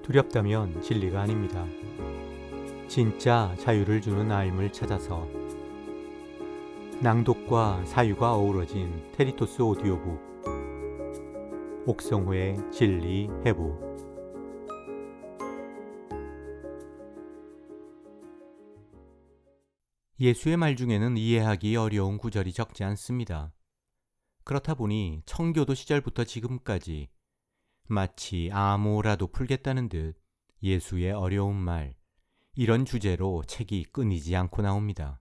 두렵다면 진리가 아닙니다. 진짜 자유를 주는 알을 찾아서 낭독과 사유가 어우러진 테리토스 오디오북 옥성호의 진리 해부. 예수의 말 중에는 이해하기 어려운 구절이 적지 않습니다. 그렇다 보니 청교도 시절부터 지금까지 마치 아무라도 풀겠다는 듯 예수의 어려운 말, 이런 주제로 책이 끊이지 않고 나옵니다.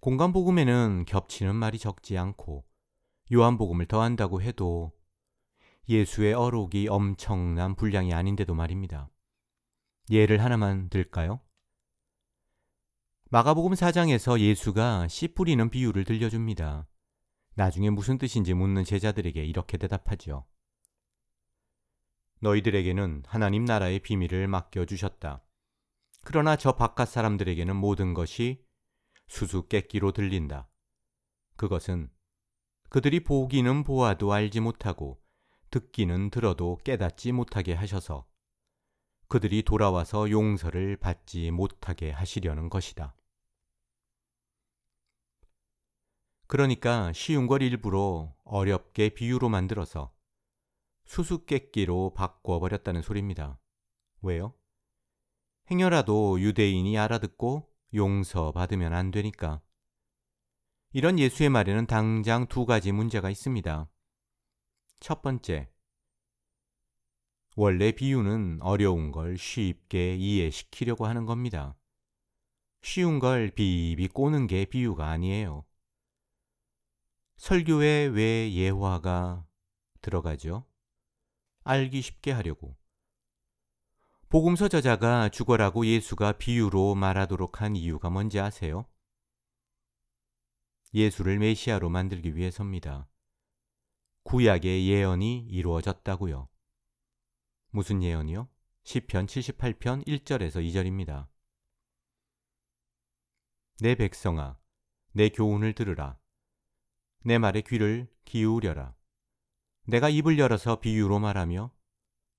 공간복음에는 겹치는 말이 적지 않고 요한복음을 더한다고 해도 예수의 어록이 엄청난 분량이 아닌데도 말입니다. 예를 하나만 들까요? 마가복음 4장에서 예수가 씨 뿌리는 비유를 들려줍니다. 나중에 무슨 뜻인지 묻는 제자들에게 이렇게 대답하죠. 너희들에게는 하나님 나라의 비밀을 맡겨주셨다. 그러나 저 바깥 사람들에게는 모든 것이 수수께끼로 들린다. 그것은 그들이 보기는 보아도 알지 못하고 듣기는 들어도 깨닫지 못하게 하셔서 그들이 돌아와서 용서를 받지 못하게 하시려는 것이다. 그러니까 쉬운 걸 일부러 어렵게 비유로 만들어서 수수께끼로 바꿔버렸다는 소리입니다. 왜요? 행여라도 유대인이 알아듣고 용서받으면 안 되니까. 이런 예수의 말에는 당장 두 가지 문제가 있습니다. 첫 번째, 원래 비유는 어려운 걸 쉽게 이해시키려고 하는 겁니다. 쉬운 걸 비비 꼬는 게 비유가 아니에요. 설교에 왜 예화가 들어가죠? 알기 쉽게 하려고. 복음서 저자가 죽어라고 예수가 비유로 말하도록 한 이유가 뭔지 아세요? 예수를 메시아로 만들기 위해서입니다. 구약의 예언이 이루어졌다고요. 무슨 예언이요? 시편 78편 1절에서 2절입니다. 내 백성아, 내 교훈을 들으라. 내 말에 귀를 기울여라. 내가 입을 열어서 비유로 말하며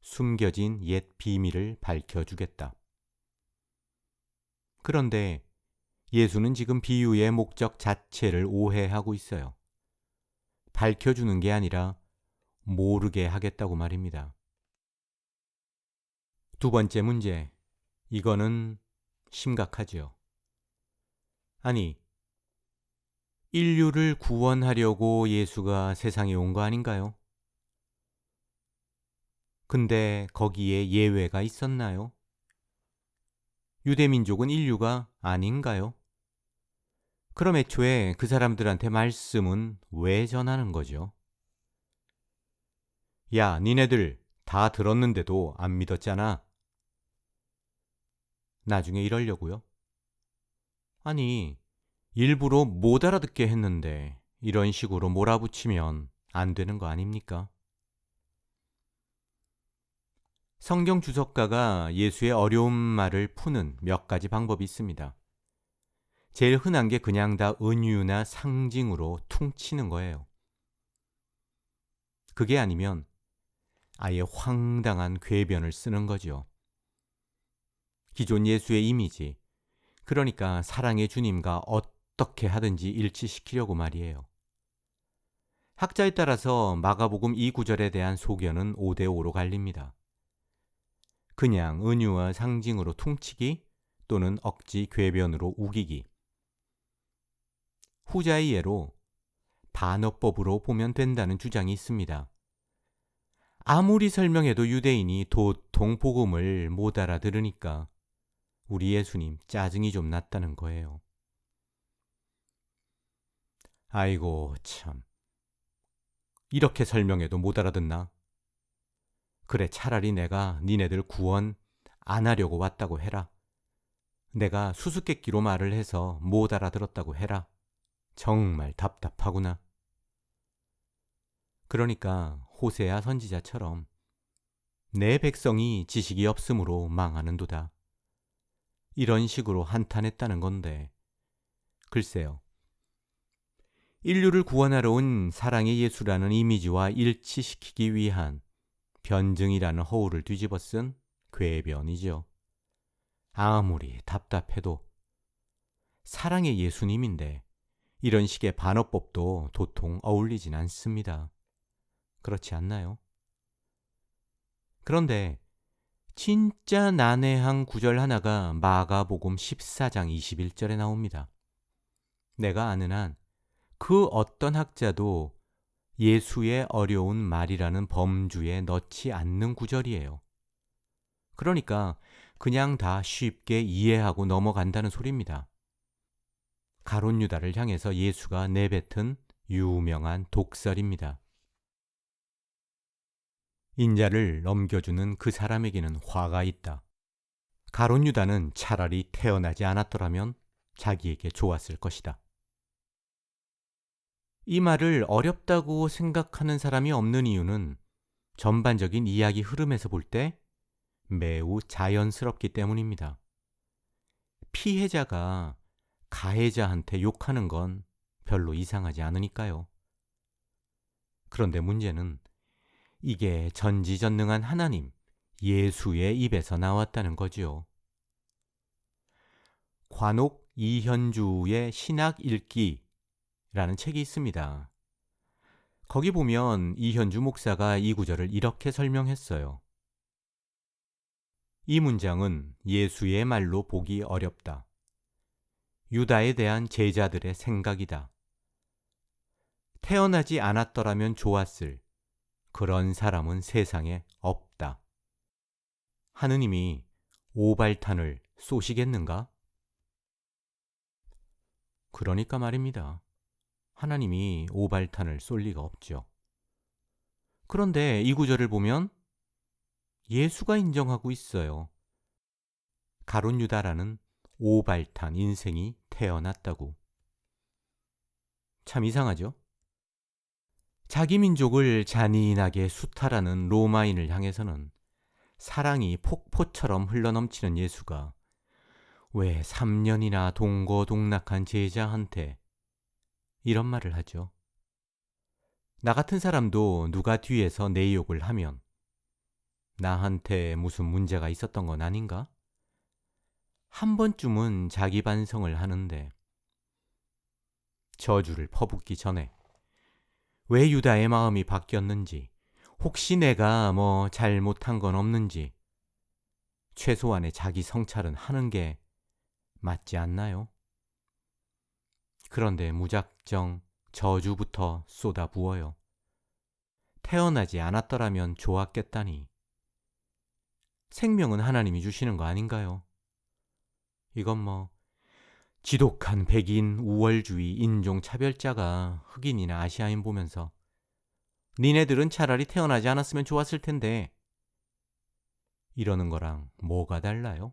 숨겨진 옛 비밀을 밝혀주겠다. 그런데 예수는 지금 비유의 목적 자체를 오해하고 있어요. 밝혀주는 게 아니라 모르게 하겠다고 말입니다. 두 번째 문제, 이거는 심각하죠. 아니, 인류를 구원하려고 예수가 세상에 온 거 아닌가요? 근데 거기에 예외가 있었나요? 유대민족은 인류가 아닌가요? 그럼 애초에 그 사람들한테 말씀은 왜 전하는 거죠? 야, 니네들 다 들었는데도 안 믿었잖아. 나중에 이러려고요? 아니, 일부러 못 알아듣게 했는데 이런 식으로 몰아붙이면 안 되는 거 아닙니까? 성경 주석가가 예수의 어려운 말을 푸는 몇 가지 방법이 있습니다. 제일 흔한 게 그냥 다 은유나 상징으로 퉁치는 거예요. 그게 아니면 아예 황당한 궤변을 쓰는 거죠. 기존 예수의 이미지, 그러니까 사랑의 주님과 어떻게 하든지 일치시키려고 말이에요. 학자에 따라서 마가복음 2구절에 대한 소견은 5대5로 갈립니다. 그냥 은유와 상징으로 퉁치기 또는 억지 궤변으로 우기기. 후자의 예로 반어법으로 보면 된다는 주장이 있습니다. 아무리 설명해도 유대인이 도통 복음을 못 알아들으니까 우리 예수님 짜증이 좀 났다는 거예요. 아이고 참, 이렇게 설명해도 못 알아듣나? 그래, 차라리 내가 니네들 구원 안 하려고 왔다고 해라. 내가 수수께끼로 말을 해서 못 알아들었다고 해라. 정말 답답하구나. 그러니까 호세아 선지자처럼 내 백성이 지식이 없으므로 망하는도다. 이런 식으로 한탄했다는 건데, 글쎄요. 인류를 구원하러 온 사랑의 예수라는 이미지와 일치시키기 위한 변증이라는 허울을 뒤집어 쓴 궤변이죠. 아무리 답답해도 사랑의 예수님인데 이런 식의 반어법도 도통 어울리진 않습니다. 그렇지 않나요? 그런데 진짜 난해한 구절 하나가 마가복음 14장 21절에 나옵니다. 내가 아는 한 그 어떤 학자도 예수의 어려운 말이라는 범주에 넣지 않는 구절이에요. 그러니까 그냥 다 쉽게 이해하고 넘어간다는 소리입니다. 가룟 유다를 향해서 예수가 내뱉은 유명한 독설입니다. 인자를 넘겨주는 그 사람에게는 화가 있다. 가룟 유다는 차라리 태어나지 않았더라면 자기에게 좋았을 것이다. 이 말을 어렵다고 생각하는 사람이 없는 이유는 전반적인 이야기 흐름에서 볼 때 매우 자연스럽기 때문입니다. 피해자가 가해자한테 욕하는 건 별로 이상하지 않으니까요. 그런데 문제는 이게 전지전능한 하나님, 예수의 입에서 나왔다는 거지요. 관옥 이현주의 신학 읽기라는 책이 있습니다. 거기 보면 이현주 목사가 이 구절을 이렇게 설명했어요. 이 문장은 예수의 말로 보기 어렵다. 유다에 대한 제자들의 생각이다. 태어나지 않았더라면 좋았을 그런 사람은 세상에 없다. 하느님이 오발탄을 쏘시겠는가? 그러니까 말입니다. 하나님이 오발탄을 쏠 리가 없죠. 그런데 이 구절을 보면 예수가 인정하고 있어요. 가룟 유다라는 오발탄 인생이 태어났다고. 참 이상하죠? 자기 민족을 잔인하게 수탈하는 로마인을 향해서는 사랑이 폭포처럼 흘러넘치는 예수가 왜 3년이나 동거동락한 제자한테 이런 말을 하죠. 나 같은 사람도 누가 뒤에서 내 욕을 하면 나한테 무슨 문제가 있었던 건 아닌가? 한 번쯤은 자기 반성을 하는데 저주를 퍼붓기 전에 왜 유다의 마음이 바뀌었는지, 혹시 내가 뭐 잘못한 건 없는지 최소한의 자기 성찰은 하는 게 맞지 않나요? 그런데 무작정 저주부터 쏟아부어요. 태어나지 않았더라면 좋았겠다니. 생명은 하나님이 주시는 거 아닌가요? 이건 뭐 지독한 백인 우월주의 인종차별자가 흑인이나 아시아인 보면서 니네들은 차라리 태어나지 않았으면 좋았을 텐데 이러는 거랑 뭐가 달라요?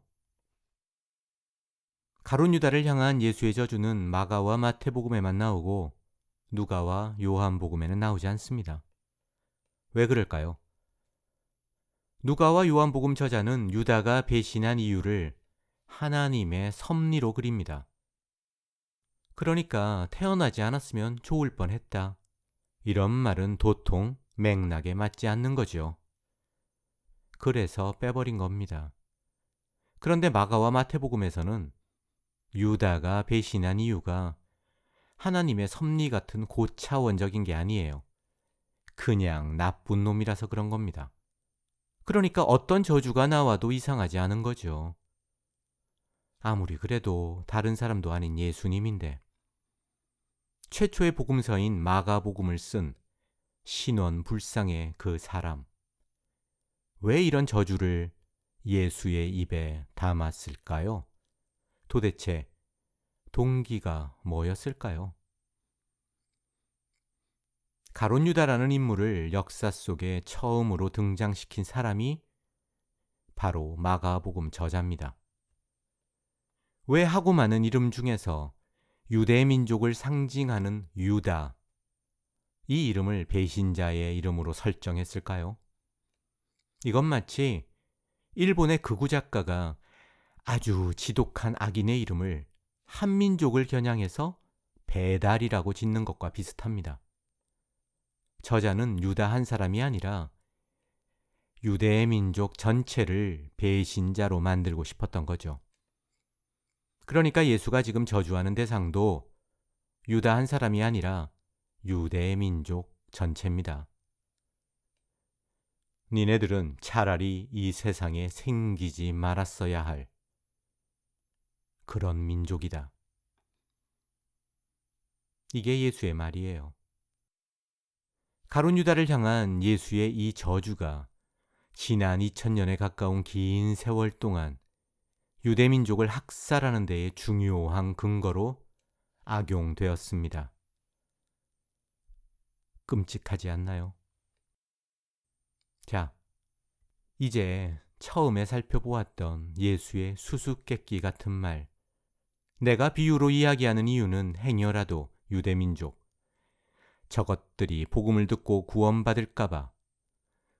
가룟 유다를 향한 예수의 저주는 마가와 마태복음에만 나오고 누가와 요한복음에는 나오지 않습니다. 왜 그럴까요? 누가와 요한복음 저자는 유다가 배신한 이유를 하나님의 섭리로 그립니다. 그러니까 태어나지 않았으면 좋을 뻔했다. 이런 말은 도통 맥락에 맞지 않는 거죠. 그래서 빼버린 겁니다. 그런데 마가와 마태복음에서는 유다가 배신한 이유가 하나님의 섭리 같은 고차원적인 게 아니에요. 그냥 나쁜 놈이라서 그런 겁니다. 그러니까 어떤 저주가 나와도 이상하지 않은 거죠. 아무리 그래도 다른 사람도 아닌 예수님인데 최초의 복음서인 마가복음을 쓴 신원불상의 그 사람, 왜 이런 저주를 예수의 입에 담았을까요? 도대체 동기가 뭐였을까요? 가룟 유다라는 인물을 역사 속에 처음으로 등장시킨 사람이 바로 마가복음 저자입니다. 왜 하고 많은 이름 중에서 유대 민족을 상징하는 유다, 이 이름을 배신자의 이름으로 설정했을까요? 이건 마치 일본의 극우 작가가 아주 지독한 악인의 이름을 한민족을 겨냥해서 배달이라고 짓는 것과 비슷합니다. 저자는 유다 한 사람이 아니라 유대의 민족 전체를 배신자로 만들고 싶었던 거죠. 그러니까 예수가 지금 저주하는 대상도 유다 한 사람이 아니라 유대의 민족 전체입니다. 니네들은 차라리 이 세상에 생기지 말았어야 할 그런 민족이다. 이게 예수의 말이에요. 가룟 유다를 향한 예수의 이 저주가 지난 2000년에 가까운 긴 세월 동안 유대 민족을 학살하는 데에 중요한 근거로 악용되었습니다. 끔찍하지 않나요? 자, 이제 처음에 살펴보았던 예수의 수수께끼 같은 말, 내가 비유로 이야기하는 이유는 행여라도 유대민족, 저것들이 복음을 듣고 구원받을까봐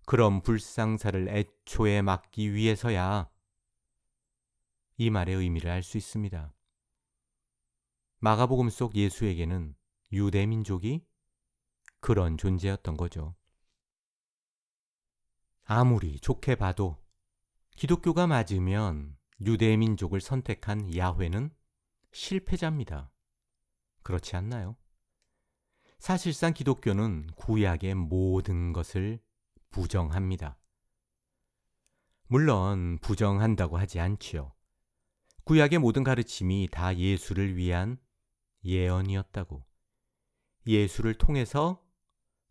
그런 불상사를 애초에 막기 위해서야 이 말의 의미를 알 수 있습니다. 마가복음 속 예수에게는 유대민족이 그런 존재였던 거죠. 아무리 좋게 봐도 기독교가 맞으면 유대민족을 선택한 야훼는 실패자입니다. 그렇지 않나요? 사실상 기독교는 구약의 모든 것을 부정합니다. 물론 부정한다고 하지 않지요. 구약의 모든 가르침이 다 예수를 위한 예언이었다고, 예수를 통해서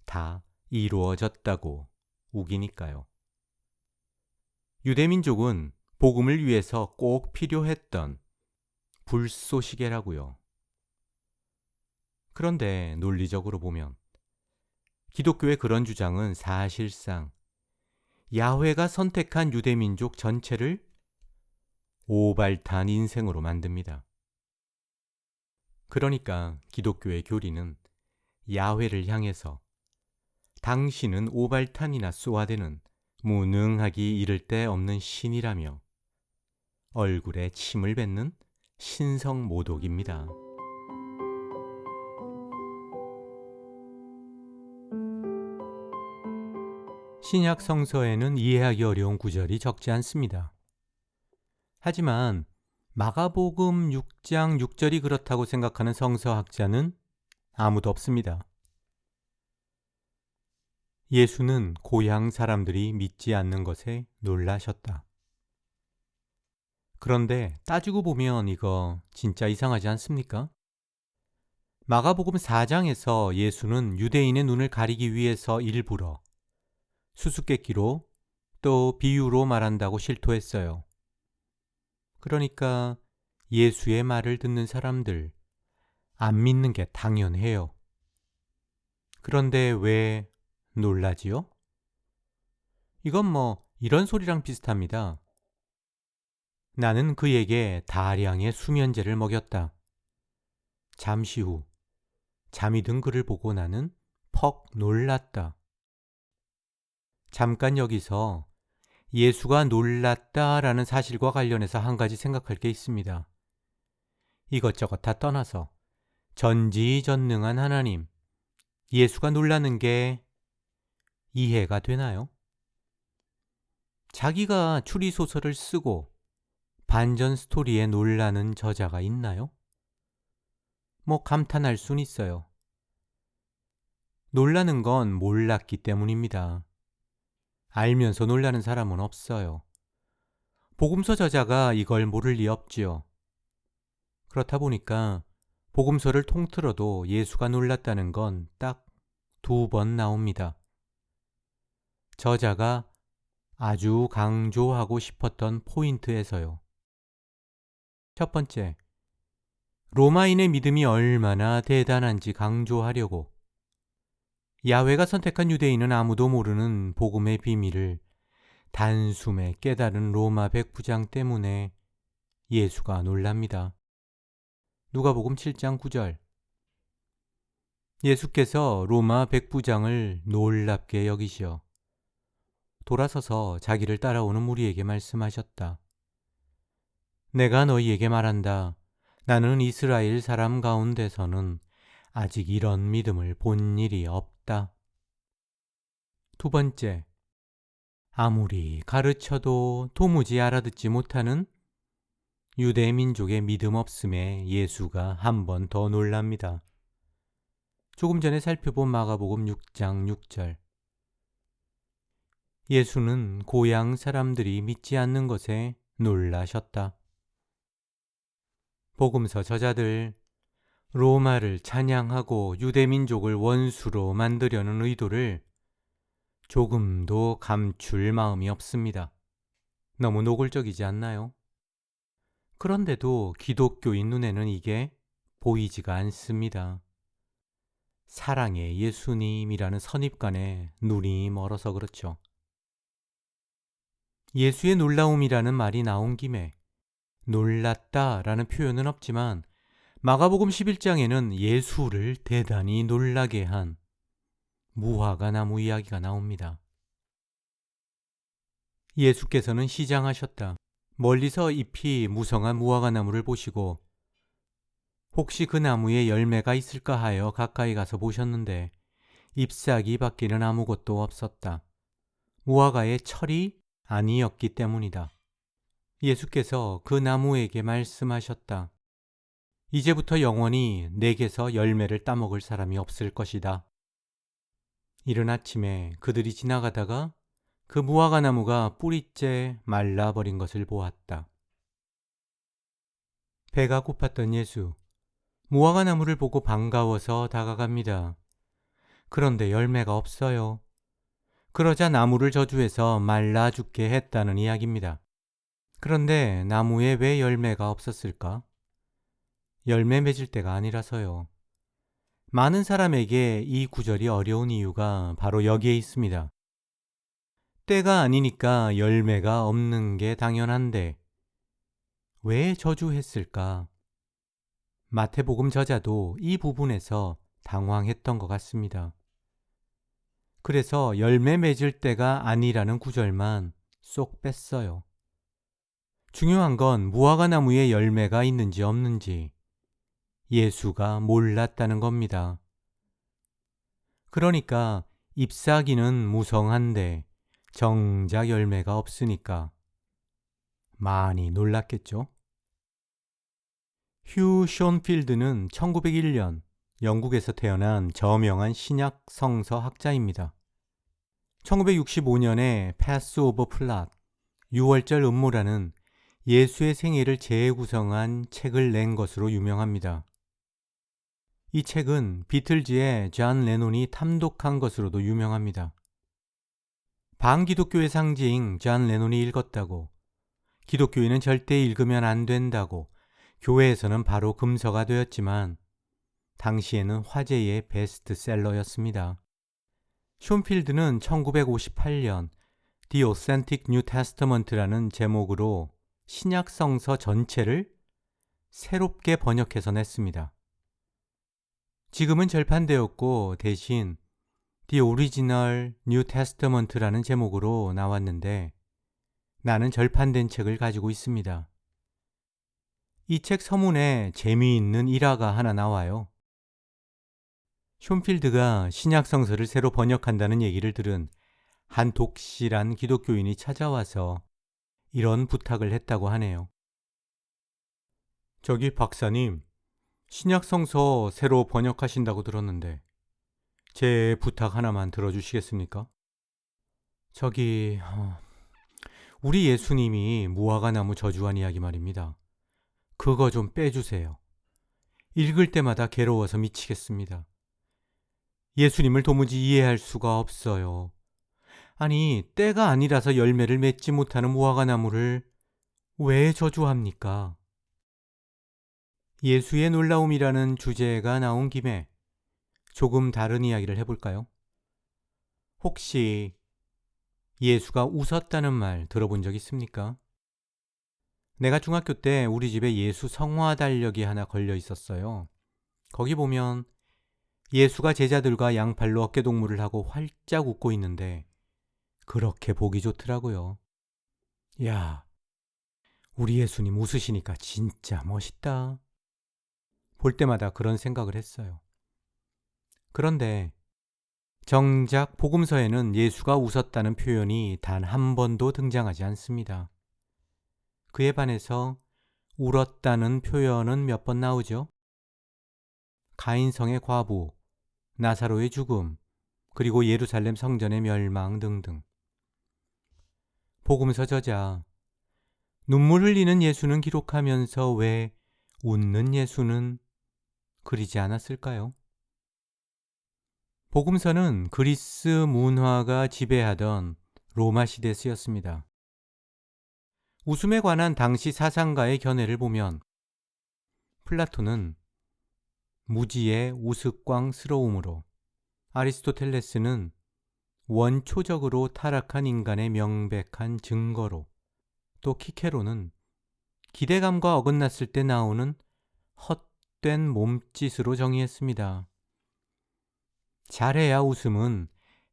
다 이루어졌다고 우기니까요. 유대민족은 복음을 위해서 꼭 필요했던 불쏘시개라고요. 그런데 논리적으로 보면 기독교의 그런 주장은 사실상 야훼가 선택한 유대민족 전체를 오발탄 인생으로 만듭니다. 그러니까 기독교의 교리는 야훼를 향해서 당신은 오발탄이나 쏘아대는 무능하기 이를 데 없는 신이라며 얼굴에 침을 뱉는 신성모독입니다. 신약 성서에는 이해하기 어려운 구절이 적지 않습니다. 하지만 마가복음 6장 6절이 그렇다고 생각하는 성서학자는 아무도 없습니다. 예수는 고향 사람들이 믿지 않는 것에 놀라셨다. 그런데 따지고 보면 이거 진짜 이상하지 않습니까? 마가복음 4장에서 예수는 유대인의 눈을 가리기 위해서 일부러 수수께끼로 또 비유로 말한다고 실토했어요. 그러니까 예수의 말을 듣는 사람들 안 믿는 게 당연해요. 그런데 왜 놀라지요? 이건 이런 소리랑 비슷합니다. 나는 그에게 다량의 수면제를 먹였다. 잠시 후 잠이 든 그를 보고 나는 퍽 놀랐다. 잠깐 여기서 예수가 놀랐다라는 사실과 관련해서 한 가지 생각할 게 있습니다. 이것저것 다 떠나서 전지전능한 하나님, 예수가 놀라는 게 이해가 되나요? 자기가 추리소설을 쓰고 반전 스토리에 놀라는 저자가 있나요? 감탄할 순 있어요. 놀라는 건 몰랐기 때문입니다. 알면서 놀라는 사람은 없어요. 복음서 저자가 이걸 모를 리 없지요. 그렇다 보니까 복음서를 통틀어도 예수가 놀랐다는 건 딱 2번 나옵니다. 저자가 아주 강조하고 싶었던 포인트에서요. 첫 번째, 로마인의 믿음이 얼마나 대단한지 강조하려고 야훼가 선택한 유대인은 아무도 모르는 복음의 비밀을 단숨에 깨달은 로마 백부장 때문에 예수가 놀랍니다. 누가복음 7장 9절. 예수께서 로마 백부장을 놀랍게 여기시어 돌아서서 자기를 따라오는 무리에게 말씀하셨다. 내가 너희에게 말한다. 나는 이스라엘 사람 가운데서는 아직 이런 믿음을 본 일이 없다. 두 번째, 아무리 가르쳐도 도무지 알아듣지 못하는 유대 민족의 믿음 없음에 예수가 한 번 더 놀랍니다. 조금 전에 살펴본 마가복음 6장 6절. 예수는 고향 사람들이 믿지 않는 것에 놀라셨다. 복음서 저자들, 로마를 찬양하고 유대민족을 원수로 만들려는 의도를 조금도 감출 마음이 없습니다. 너무 노골적이지 않나요? 그런데도 기독교인 눈에는 이게 보이지가 않습니다. 사랑의 예수님이라는 선입관에 눈이 멀어서 그렇죠. 예수의 놀라움이라는 말이 나온 김에 놀랐다라는 표현은 없지만 마가복음 11장에는 예수를 대단히 놀라게 한 무화과 나무 이야기가 나옵니다. 예수께서는 시장하셨다. 멀리서 잎이 무성한 무화과 나무를 보시고 혹시 그 나무에 열매가 있을까 하여 가까이 가서 보셨는데 잎사귀 밖에는 아무것도 없었다. 무화과의 철이 아니었기 때문이다. 예수께서 그 나무에게 말씀하셨다. 이제부터 영원히 내게서 열매를 따먹을 사람이 없을 것이다. 이른 아침에 그들이 지나가다가 그 무화과 나무가 뿌리째 말라버린 것을 보았다. 배가 고팠던 예수, 무화과 나무를 보고 반가워서 다가갑니다. 그런데 열매가 없어요. 그러자 나무를 저주해서 말라 죽게 했다는 이야기입니다. 그런데 나무에 왜 열매가 없었을까? 열매 맺을 때가 아니라서요. 많은 사람에게 이 구절이 어려운 이유가 바로 여기에 있습니다. 때가 아니니까 열매가 없는 게 당연한데 왜 저주했을까? 마태복음 저자도 이 부분에서 당황했던 것 같습니다. 그래서 열매 맺을 때가 아니라는 구절만 쏙 뺐어요. 중요한 건 무화과 나무에 열매가 있는지 없는지 예수가 몰랐다는 겁니다. 그러니까 잎사귀는 무성한데 정작 열매가 없으니까 많이 놀랐겠죠? 휴 쇼필드는 1901년 영국에서 태어난 저명한 신약 성서 학자입니다. 1965년에 패스 오버 플랏, 6월절 음모라는 예수의 생애를 재구성한 책을 낸 것으로 유명합니다. 이 책은 비틀즈의 존 레논이 탐독한 것으로도 유명합니다. 반기독교의 상징 존 레논이 읽었다고, 기독교인은 절대 읽으면 안 된다고 교회에서는 바로 금서가 되었지만 당시에는 화제의 베스트셀러였습니다. 쇼필드는 1958년 The Authentic New Testament라는 제목으로 신약 성서 전체를 새롭게 번역해서 냈습니다. 지금은 절판되었고 대신 The Original New Testament라는 제목으로 나왔는데 나는 절판된 책을 가지고 있습니다. 이 책 서문에 재미있는 일화가 하나 나와요. 쇼필드가 신약 성서를 새로 번역한다는 얘기를 들은 한 독실한 기독교인이 찾아와서 이런 부탁을 했다고 하네요. 저기 박사님, 신약 성서 새로 번역하신다고 들었는데 제 부탁 하나만 들어주시겠습니까? 저기 우리 예수님이 무화과 나무 저주한 이야기 말입니다. 그거 좀 빼주세요. 읽을 때마다 괴로워서 미치겠습니다. 예수님을 도무지 이해할 수가 없어요. 아니, 때가 아니라서 열매를 맺지 못하는 무화과 나무를 왜 저주합니까? 예수의 놀라움이라는 주제가 나온 김에 조금 다른 이야기를 해볼까요? 혹시 예수가 웃었다는 말 들어본 적 있습니까? 내가 중학교 때 우리 집에 예수 성화 달력이 하나 걸려 있었어요. 거기 보면 예수가 제자들과 양팔로 어깨동무를 하고 활짝 웃고 있는데 그렇게 보기 좋더라고요. 야, 우리 예수님 웃으시니까 진짜 멋있다. 볼 때마다 그런 생각을 했어요. 그런데 정작 복음서에는 예수가 웃었다는 표현이 단 한 번도 등장하지 않습니다. 그에 반해서 울었다는 표현은 몇 번 나오죠. 가인성의 과부, 나사로의 죽음, 그리고 예루살렘 성전의 멸망 등등. 복음서 저자, 눈물 흘리는 예수는 기록하면서 왜 웃는 예수는 그리지 않았을까요? 복음서는 그리스 문화가 지배하던 로마 시대에 쓰였습니다. 웃음에 관한 당시 사상가의 견해를 보면 플라톤은 무지의 우스꽝스러움으로, 아리스토텔레스는 원초적으로 타락한 인간의 명백한 증거로, 또 키케로는 기대감과 어긋났을 때 나오는 헛된 몸짓으로 정의했습니다. 잘해야 웃음은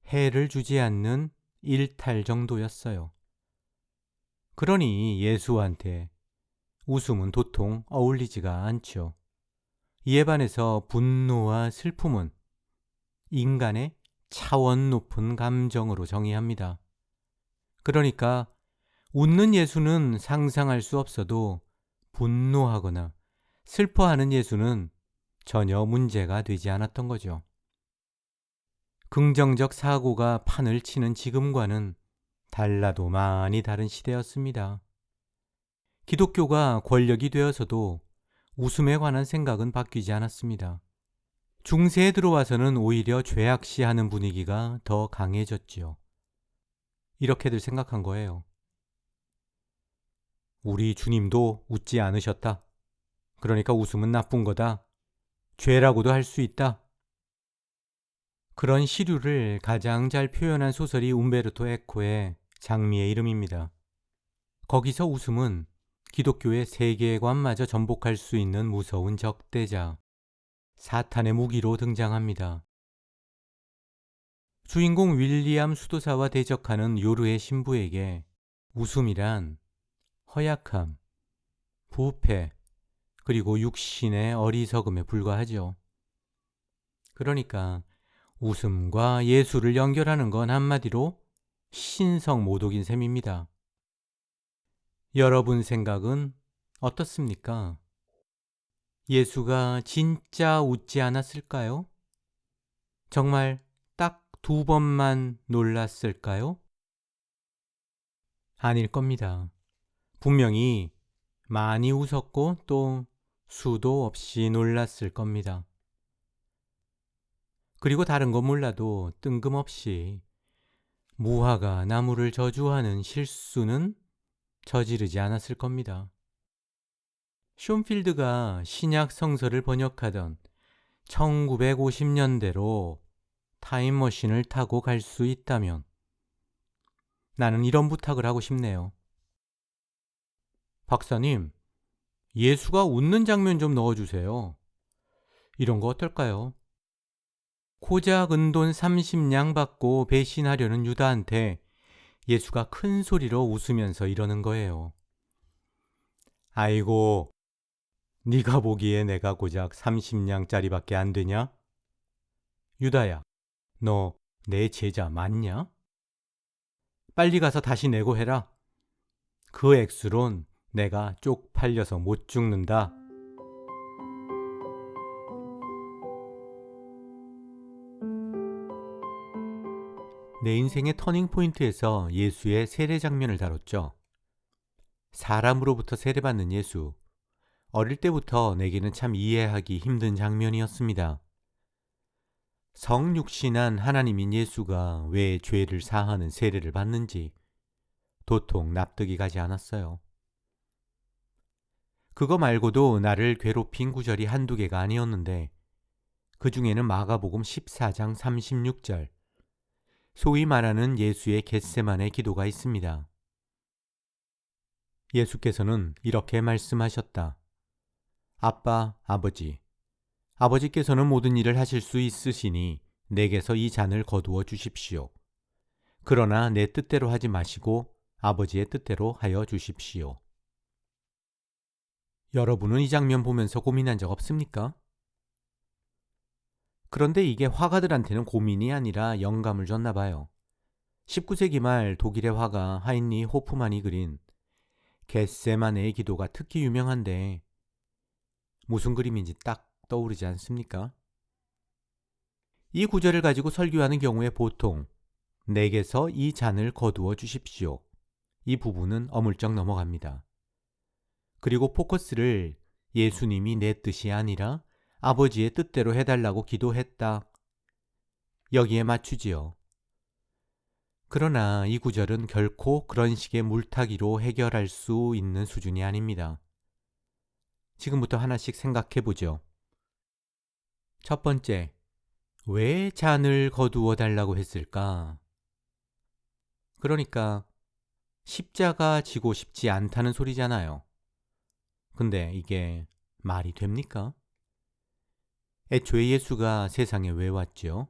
해를 주지 않는 일탈 정도였어요. 그러니 예수한테 웃음은 도통 어울리지가 않죠. 이에 반해서 분노와 슬픔은 인간의 차원 높은 감정으로 정의합니다. 그러니까 웃는 예수는 상상할 수 없어도 분노하거나 슬퍼하는 예수는 전혀 문제가 되지 않았던 거죠. 긍정적 사고가 판을 치는 지금과는 달라도 많이 다른 시대였습니다. 기독교가 권력이 되어서도 웃음에 관한 생각은 바뀌지 않았습니다. 중세에 들어와서는 오히려 죄악시하는 분위기가 더 강해졌지요. 이렇게들 생각한 거예요. 우리 주님도 웃지 않으셨다. 그러니까 웃음은 나쁜 거다. 죄라고도 할 수 있다. 그런 시류를 가장 잘 표현한 소설이 움베르토 에코의 장미의 이름입니다. 거기서 웃음은 기독교의 세계관마저 전복할 수 있는 무서운 적대자, 사탄의 무기로 등장합니다. 주인공 윌리엄 수도사와 대적하는 요르의 신부에게 웃음이란 허약함, 부패, 그리고 육신의 어리석음에 불과하죠. 그러니까 웃음과 예수를 연결하는 건 한마디로 신성모독인 셈입니다. 여러분 생각은 어떻습니까? 예수가 진짜 웃지 않았을까요? 정말 딱 2번만 놀랐을까요? 아닐 겁니다. 분명히 많이 웃었고 또 수도 없이 놀랐을 겁니다. 그리고 다른 건 몰라도 뜬금없이 무화과 나무를 저주하는 실수는 저지르지 않았을 겁니다. 숀필드가 신약 성서를 번역하던 1950년대로 타임머신을 타고 갈 수 있다면 나는 이런 부탁을 하고 싶네요. 박사님, 예수가 웃는 장면 좀 넣어주세요. 이런 거 어떨까요? 고작 은돈 30냥 받고 배신하려는 유다한테 예수가 큰 소리로 웃으면서 이러는 거예요. 아이고, 네가 보기에 내가 고작 30냥짜리밖에 안 되냐? 유다야, 너 내 제자 맞냐? 빨리 가서 다시 내고 해라. 그 액수론 내가 쪽팔려서 못 죽는다. 내 인생의 터닝포인트에서 예수의 세례 장면을 다뤘죠. 사람으로부터 세례받는 예수. 어릴 때부터 내게는 참 이해하기 힘든 장면이었습니다. 성육신한 하나님인 예수가 왜 죄를 사하는 세례를 받는지 도통 납득이 가지 않았어요. 그거 말고도 나를 괴롭힌 구절이 한두 개가 아니었는데 그 중에는 마가복음 14장 36절, 소위 말하는 예수의 겟세마네 기도가 있습니다. 예수께서는 이렇게 말씀하셨다. 아빠, 아버지, 아버지께서는 모든 일을 하실 수 있으시니 내게서 이 잔을 거두어 주십시오. 그러나 내 뜻대로 하지 마시고 아버지의 뜻대로 하여 주십시오. 여러분은 이 장면 보면서 고민한 적 없습니까? 그런데 이게 화가들한테는 고민이 아니라 영감을 줬나 봐요. 19세기 말 독일의 화가 하인리 호프만이 그린 겟세마네의 기도가 특히 유명한데 무슨 그림인지 딱 떠오르지 않습니까? 이 구절을 가지고 설교하는 경우에 보통 내게서 이 잔을 거두어 주십시오. 이 부분은 어물쩍 넘어갑니다. 그리고 포커스를 예수님이 내 뜻이 아니라 아버지의 뜻대로 해달라고 기도했다. 여기에 맞추지요. 그러나 이 구절은 결코 그런 식의 물타기로 해결할 수 있는 수준이 아닙니다. 지금부터 하나씩 생각해 보죠. 첫 번째, 왜 잔을 거두어 달라고 했을까? 그러니까 십자가 지고 싶지 않다는 소리잖아요. 근데 이게 말이 됩니까? 애초에 예수가 세상에 왜 왔죠?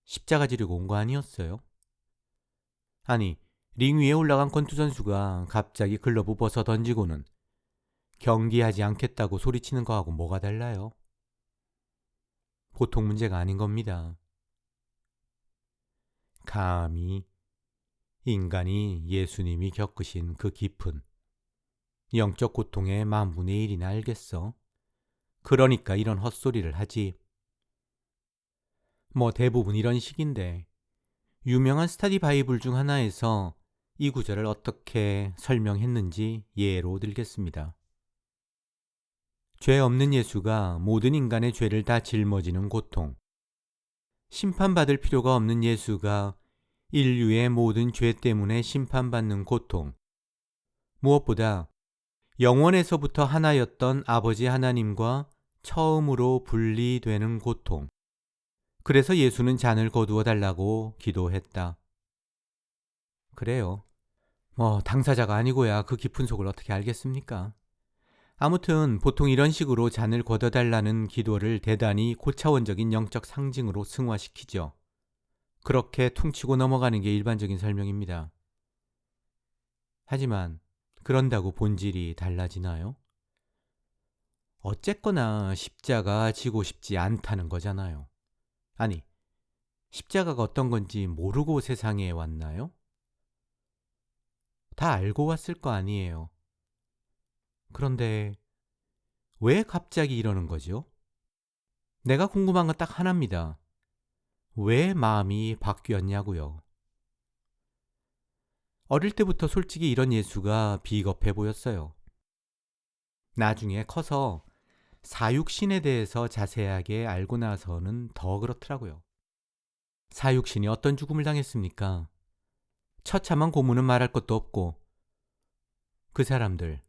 십자가 지르고 온 거 아니었어요? 아니, 링 위에 올라간 권투 선수가 갑자기 글러브 벗어 던지고는 경기하지 않겠다고 소리치는 거하고 뭐가 달라요? 보통 문제가 아닌 겁니다. 감히 인간이 예수님이 겪으신 그 깊은 영적 고통의 만분의 1이나 알겠어? 그러니까 이런 헛소리를 하지. 뭐 대부분 이런 식인데 유명한 스터디 바이블 중 하나에서 이 구절을 어떻게 설명했는지 예로 들겠습니다. 죄 없는 예수가 모든 인간의 죄를 다 짊어지는 고통, 심판받을 필요가 없는 예수가 인류의 모든 죄 때문에 심판받는 고통, 무엇보다 영원에서부터 하나였던 아버지 하나님과 처음으로 분리되는 고통, 그래서 예수는 잔을 거두어 달라고 기도했다. 그래요. 당사자가 아니고야 그 깊은 속을 어떻게 알겠습니까? 아무튼 보통 이런 식으로 잔을 거둬달라는 기도를 대단히 고차원적인 영적 상징으로 승화시키죠. 그렇게 퉁치고 넘어가는 게 일반적인 설명입니다. 하지만 그런다고 본질이 달라지나요? 어쨌거나 십자가 지고 싶지 않다는 거잖아요. 아니, 십자가가 어떤 건지 모르고 세상에 왔나요? 다 알고 왔을 거 아니에요. 그런데 왜 갑자기 이러는 거죠? 내가 궁금한 건 딱 하나입니다. 왜 마음이 바뀌었냐고요. 어릴 때부터 솔직히 이런 예수가 비겁해 보였어요. 나중에 커서 사육신에 대해서 자세하게 알고 나서는 더 그렇더라고요. 사육신이 어떤 죽음을 당했습니까? 처참한 고문은 말할 것도 없고 그 사람들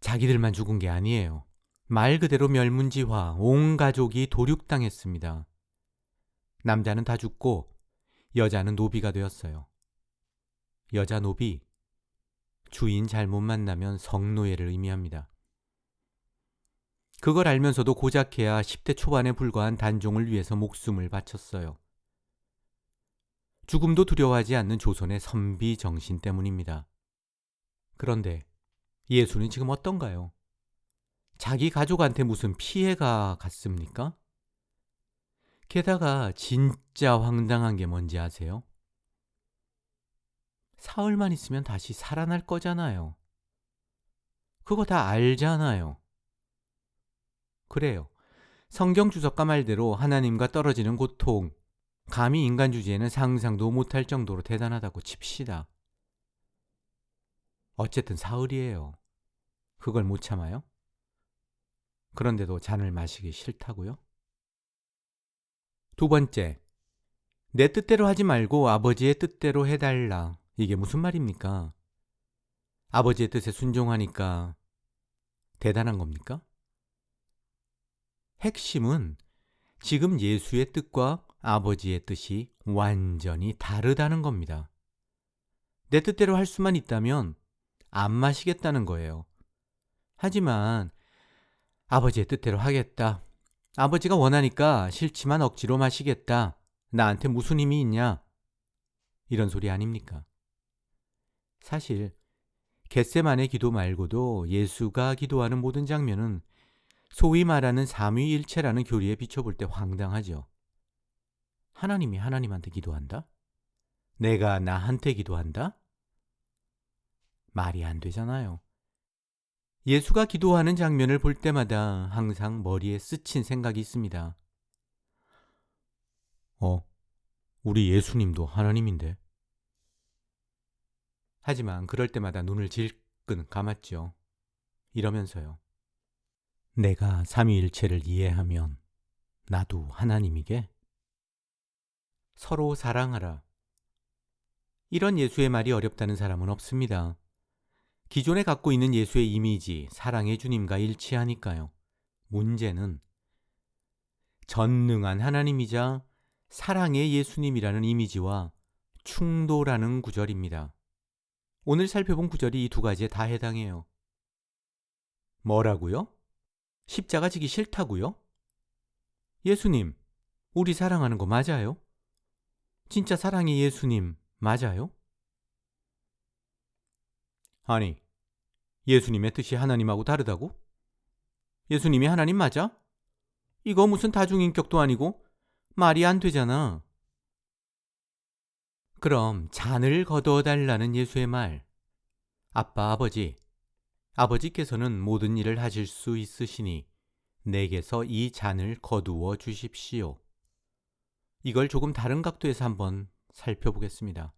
자기들만 죽은 게 아니에요. 말 그대로 멸문지화, 온 가족이 도륙당했습니다. 남자는 다 죽고 여자는 노비가 되었어요. 여자 노비, 주인 잘못 만나면 성노예를 의미합니다. 그걸 알면서도 고작해야 10대 초반에 불과한 단종을 위해서 목숨을 바쳤어요. 죽음도 두려워하지 않는 조선의 선비 정신 때문입니다. 그런데 예수는 지금 어떤가요? 자기 가족한테 무슨 피해가 갔습니까? 게다가 진짜 황당한 게 뭔지 아세요? 사흘만 있으면 다시 살아날 거잖아요. 그거 다 알잖아요. 그래요. 성경 주석가 말대로 하나님과 떨어지는 고통, 감히 인간 주제에는 상상도 못할 정도로 대단하다고 칩시다. 어쨌든 사흘이에요. 그걸 못 참아요? 그런데도 잔을 마시기 싫다고요? 두 번째, 내 뜻대로 하지 말고 아버지의 뜻대로 해달라. 이게 무슨 말입니까? 아버지의 뜻에 순종하니까 대단한 겁니까? 핵심은 지금 예수의 뜻과 아버지의 뜻이 완전히 다르다는 겁니다. 내 뜻대로 할 수만 있다면 안 마시겠다는 거예요. 하지만 아버지의 뜻대로 하겠다. 아버지가 원하니까 싫지만 억지로 마시겠다. 나한테 무슨 힘이 있냐? 이런 소리 아닙니까? 사실 겟세마네 기도 말고도 예수가 기도하는 모든 장면은 소위 말하는 삼위일체라는 교리에 비춰볼 때 황당하죠. 하나님이 하나님한테 기도한다? 내가 나한테 기도한다? 말이 안 되잖아요. 예수가 기도하는 장면을 볼 때마다 항상 머리에 스친 생각이 있습니다. 우리 예수님도 하나님인데. 하지만 그럴 때마다 눈을 질끈 감았죠. 이러면서요. 내가 삼위일체를 이해하면 나도 하나님이게? 서로 사랑하라. 이런 예수의 말이 어렵다는 사람은 없습니다. 기존에 갖고 있는 예수의 이미지, 사랑의 주님과 일치하니까요. 문제는 전능한 하나님이자 사랑의 예수님이라는 이미지와 충돌하는 구절입니다. 오늘 살펴본 구절이 이 두 가지에 다 해당해요. 뭐라고요? 십자가 지기 싫다고요? 예수님, 우리 사랑하는 거 맞아요? 진짜 사랑의 예수님 맞아요? 아니, 예수님의 뜻이 하나님하고 다르다고? 예수님이 하나님 맞아? 이거 무슨 다중인격도 아니고 말이 안 되잖아. 그럼 잔을 거두어 달라는 예수의 말. 아빠, 아버지께서는 모든 일을 하실 수 있으시니 내게서 이 잔을 거두어 주십시오. 이걸 조금 다른 각도에서 한번 살펴보겠습니다.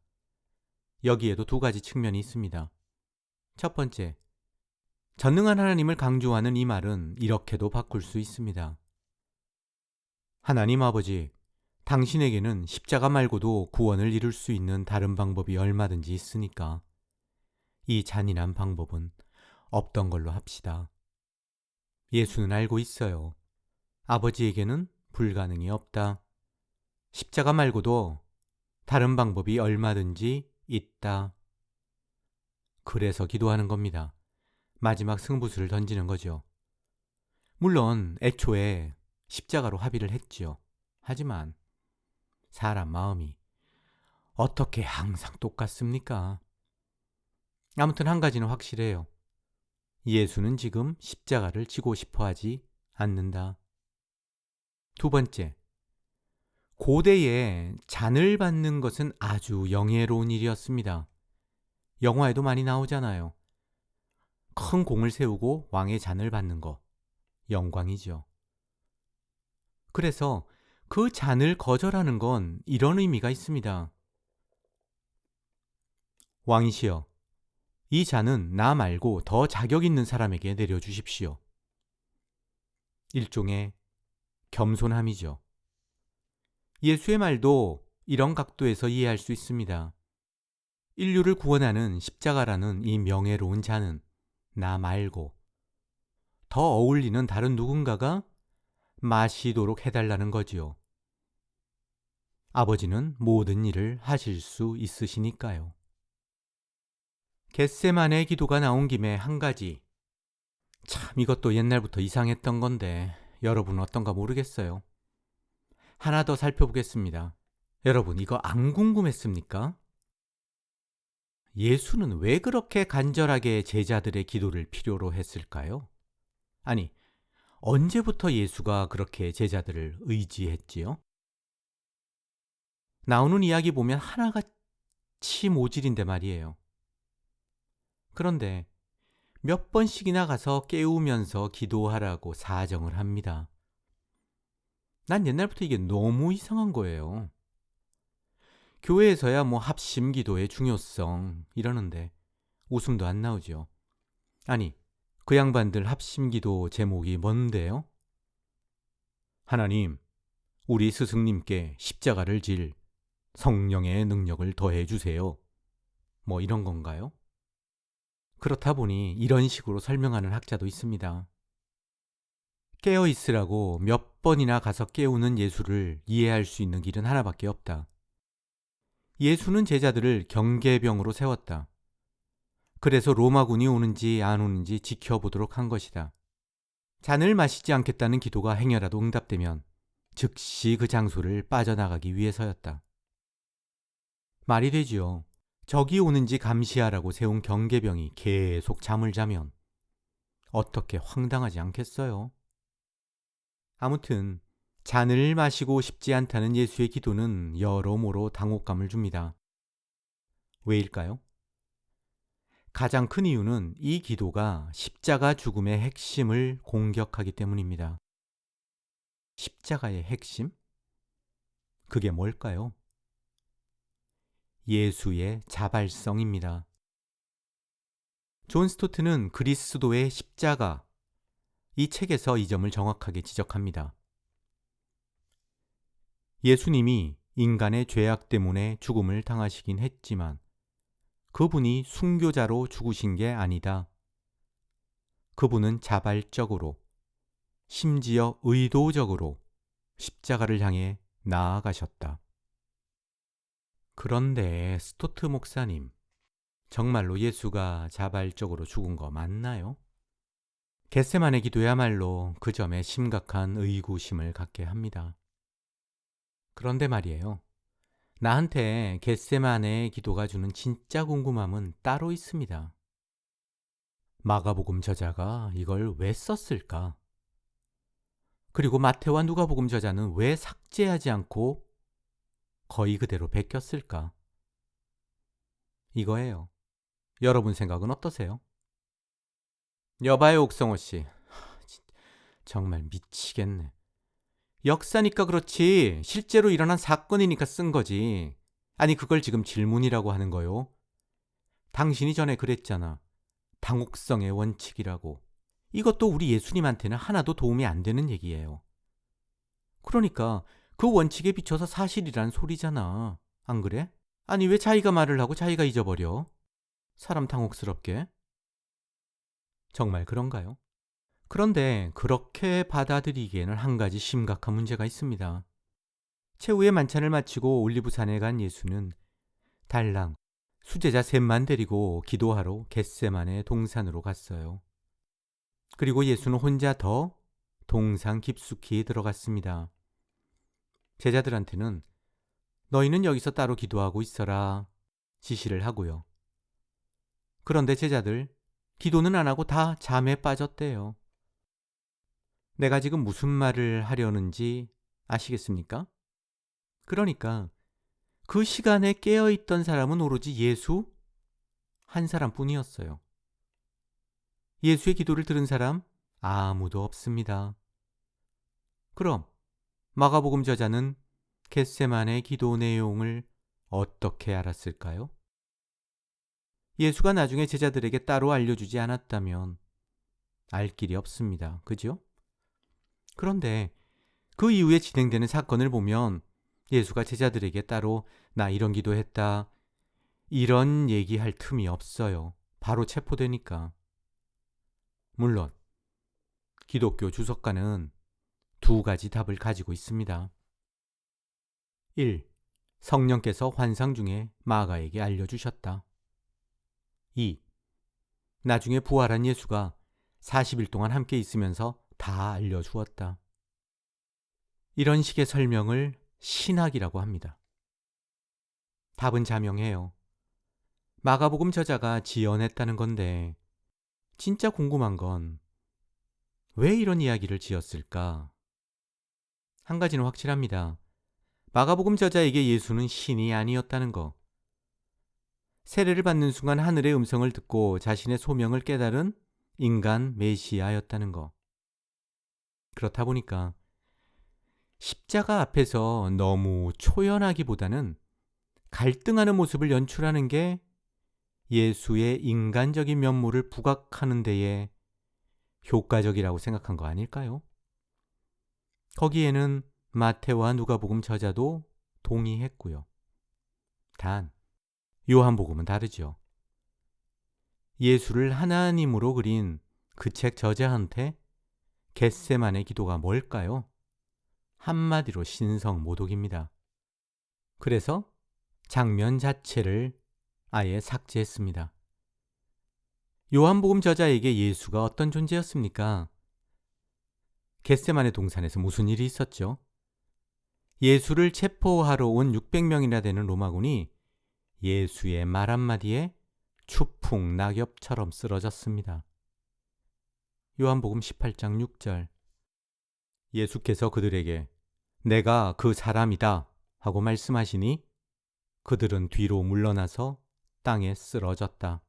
여기에도 두 가지 측면이 있습니다. 첫 번째, 전능한 하나님을 강조하는 이 말은 이렇게도 바꿀 수 있습니다. 하나님 아버지, 당신에게는 십자가 말고도 구원을 이룰 수 있는 다른 방법이 얼마든지 있으니까 이 잔인한 방법은 없던 걸로 합시다. 예수는 알고 있어요. 아버지에게는 불가능이 없다. 십자가 말고도 다른 방법이 얼마든지 있다. 그래서 기도하는 겁니다. 마지막 승부수를 던지는 거죠. 물론 애초에 십자가로 합의를 했지요. 하지만 사람 마음이 어떻게 항상 똑같습니까? 아무튼 한 가지는 확실해요. 예수는 지금 십자가를 지고 싶어 하지 않는다. 두 번째, 고대에 잔을 받는 것은 아주 영예로운 일이었습니다. 영화에도 많이 나오잖아요. 큰 공을 세우고 왕의 잔을 받는 거. 영광이죠. 그래서 그 잔을 거절하는 건 이런 의미가 있습니다. 왕이시여, 이 잔은 나 말고 더 자격 있는 사람에게 내려주십시오. 일종의 겸손함이죠. 예수의 말도 이런 각도에서 이해할 수 있습니다. 인류를 구원하는 십자가라는 이 명예로운 잔은 나 말고 더 어울리는 다른 누군가가 마시도록 해달라는 거지요. 아버지는 모든 일을 하실 수 있으시니까요. 겟세마네 기도가 나온 김에 한 가지. 참 이것도 옛날부터 이상했던 건데 여러분 어떤가 모르겠어요. 하나 더 살펴보겠습니다. 여러분 이거 안 궁금했습니까? 예수는 왜 그렇게 간절하게 제자들의 기도를 필요로 했을까요? 아니, 언제부터 예수가 그렇게 제자들을 의지했지요? 나오는 이야기 보면 하나같이 모질인데 말이에요. 그런데 몇 번씩이나 가서 깨우면서 기도하라고 사정을 합니다. 난 옛날부터 이게 너무 이상한 거예요. 교회에서야 뭐 합심 기도의 중요성 이러는데 웃음도 안 나오죠. 아니, 그 양반들 합심 기도 제목이 뭔데요? 하나님, 우리 스승님께 십자가를 질 성령의 능력을 더해 주세요. 뭐 이런 건가요? 그렇다 보니 이런 식으로 설명하는 학자도 있습니다. 깨어 있으라고 몇 번이나 가서 깨우는 예수를 이해할 수 있는 길은 하나밖에 없다. 예수는 제자들을 경계병으로 세웠다. 그래서 로마군이 오는지 안 오는지 지켜보도록 한 것이다. 잔을 마시지 않겠다는 기도가 행여라도 응답되면 즉시 그 장소를 빠져나가기 위해서였다. 말이 되지요. 적이 오는지 감시하라고 세운 경계병이 계속 잠을 자면 어떻게 황당하지 않겠어요? 아무튼 잔을 마시고 싶지 않다는 예수의 기도는 여러모로 당혹감을 줍니다. 왜일까요? 가장 큰 이유는 이 기도가 십자가 죽음의 핵심을 공격하기 때문입니다. 십자가의 핵심? 그게 뭘까요? 예수의 자발성입니다. 존 스토트는 그리스도의 십자가, 이 책에서 이 점을 정확하게 지적합니다. 예수님이 인간의 죄악 때문에 죽음을 당하시긴 했지만 그분이 순교자로 죽으신 게 아니다. 그분은 자발적으로, 심지어 의도적으로 십자가를 향해 나아가셨다. 그런데 스토트 목사님, 정말로 예수가 자발적으로 죽은 거 맞나요? 겟세마네 기도야말로 그 점에 심각한 의구심을 갖게 합니다. 그런데 말이에요. 나한테 겟세마네의 기도가 주는 진짜 궁금함은 따로 있습니다. 마가복음 저자가 이걸 왜 썼을까? 그리고 마태와 누가복음 저자는 왜 삭제하지 않고 거의 그대로 베꼈을까? 이거예요. 여러분 생각은 어떠세요? 여봐요, 옥성호 씨. 정말 미치겠네. 역사니까 그렇지 실제로 일어난 사건이니까 쓴 거지. 아니 그걸 지금 질문이라고 하는 거요. 당신이 전에 그랬잖아. 당혹성의 원칙이라고. 이것도 우리 예수님한테는 하나도 도움이 안 되는 얘기예요. 그러니까 그 원칙에 비춰서 사실이란 소리잖아. 안 그래? 아니 왜 자기가 말을 하고 자기가 잊어버려? 사람 당혹스럽게. 정말 그런가요? 그런데 그렇게 받아들이기에는 한 가지 심각한 문제가 있습니다. 최후의 만찬을 마치고 올리브산에 간 예수는 달랑 수제자 셋만 데리고 기도하러 겟세마네 동산으로 갔어요. 그리고 예수는 혼자 더 동산 깊숙이 들어갔습니다. 제자들한테는 너희는 여기서 따로 기도하고 있어라 지시를 하고요. 그런데 제자들 기도는 안 하고 다 잠에 빠졌대요. 내가 지금 무슨 말을 하려는지 아시겠습니까? 그러니까 그 시간에 깨어있던 사람은 오로지 예수 한 사람뿐이었어요. 예수의 기도를 들은 사람 아무도 없습니다. 그럼 마가복음 저자는 겟세마네 기도 내용을 어떻게 알았을까요? 예수가 나중에 제자들에게 따로 알려주지 않았다면 알 길이 없습니다. 그죠? 그런데 그 이후에 진행되는 사건을 보면 예수가 제자들에게 따로 나 이런 기도했다 이런 얘기할 틈이 없어요. 바로 체포되니까. 물론 기독교 주석가는 두 가지 답을 가지고 있습니다. 1. 성령께서 환상 중에 마가에게 알려주셨다. 2. 나중에 부활한 예수가 40일 동안 함께 있으면서 다 알려주었다. 이런 식의 설명을 신학이라고 합니다. 답은 자명해요. 마가복음 저자가 지어냈다는 건데 진짜 궁금한 건 왜 이런 이야기를 지었을까? 한 가지는 확실합니다. 마가복음 저자에게 예수는 신이 아니었다는 거. 세례를 받는 순간 하늘의 음성을 듣고 자신의 소명을 깨달은 인간 메시아였다는 거. 그렇다 보니까 십자가 앞에서 너무 초연하기보다는 갈등하는 모습을 연출하는 게 예수의 인간적인 면모를 부각하는 데에 효과적이라고 생각한 거 아닐까요? 거기에는 마태와 누가복음 저자도 동의했고요. 단 요한복음은 다르죠. 예수를 하나님으로 그린 그 책 저자한테 겟세마네 기도가 뭘까요? 한마디로 신성모독입니다. 그래서 장면 자체를 아예 삭제했습니다. 요한복음 저자에게 예수가 어떤 존재였습니까? 겟세마네 동산에서 무슨 일이 있었죠? 예수를 체포하러 온 600명이나 되는 로마군이 예수의 말 한마디에 추풍 낙엽처럼 쓰러졌습니다. 요한복음 18장 6절. 예수께서 그들에게 내가 그 사람이다 하고 말씀하시니 그들은 뒤로 물러나서 땅에 쓰러졌다.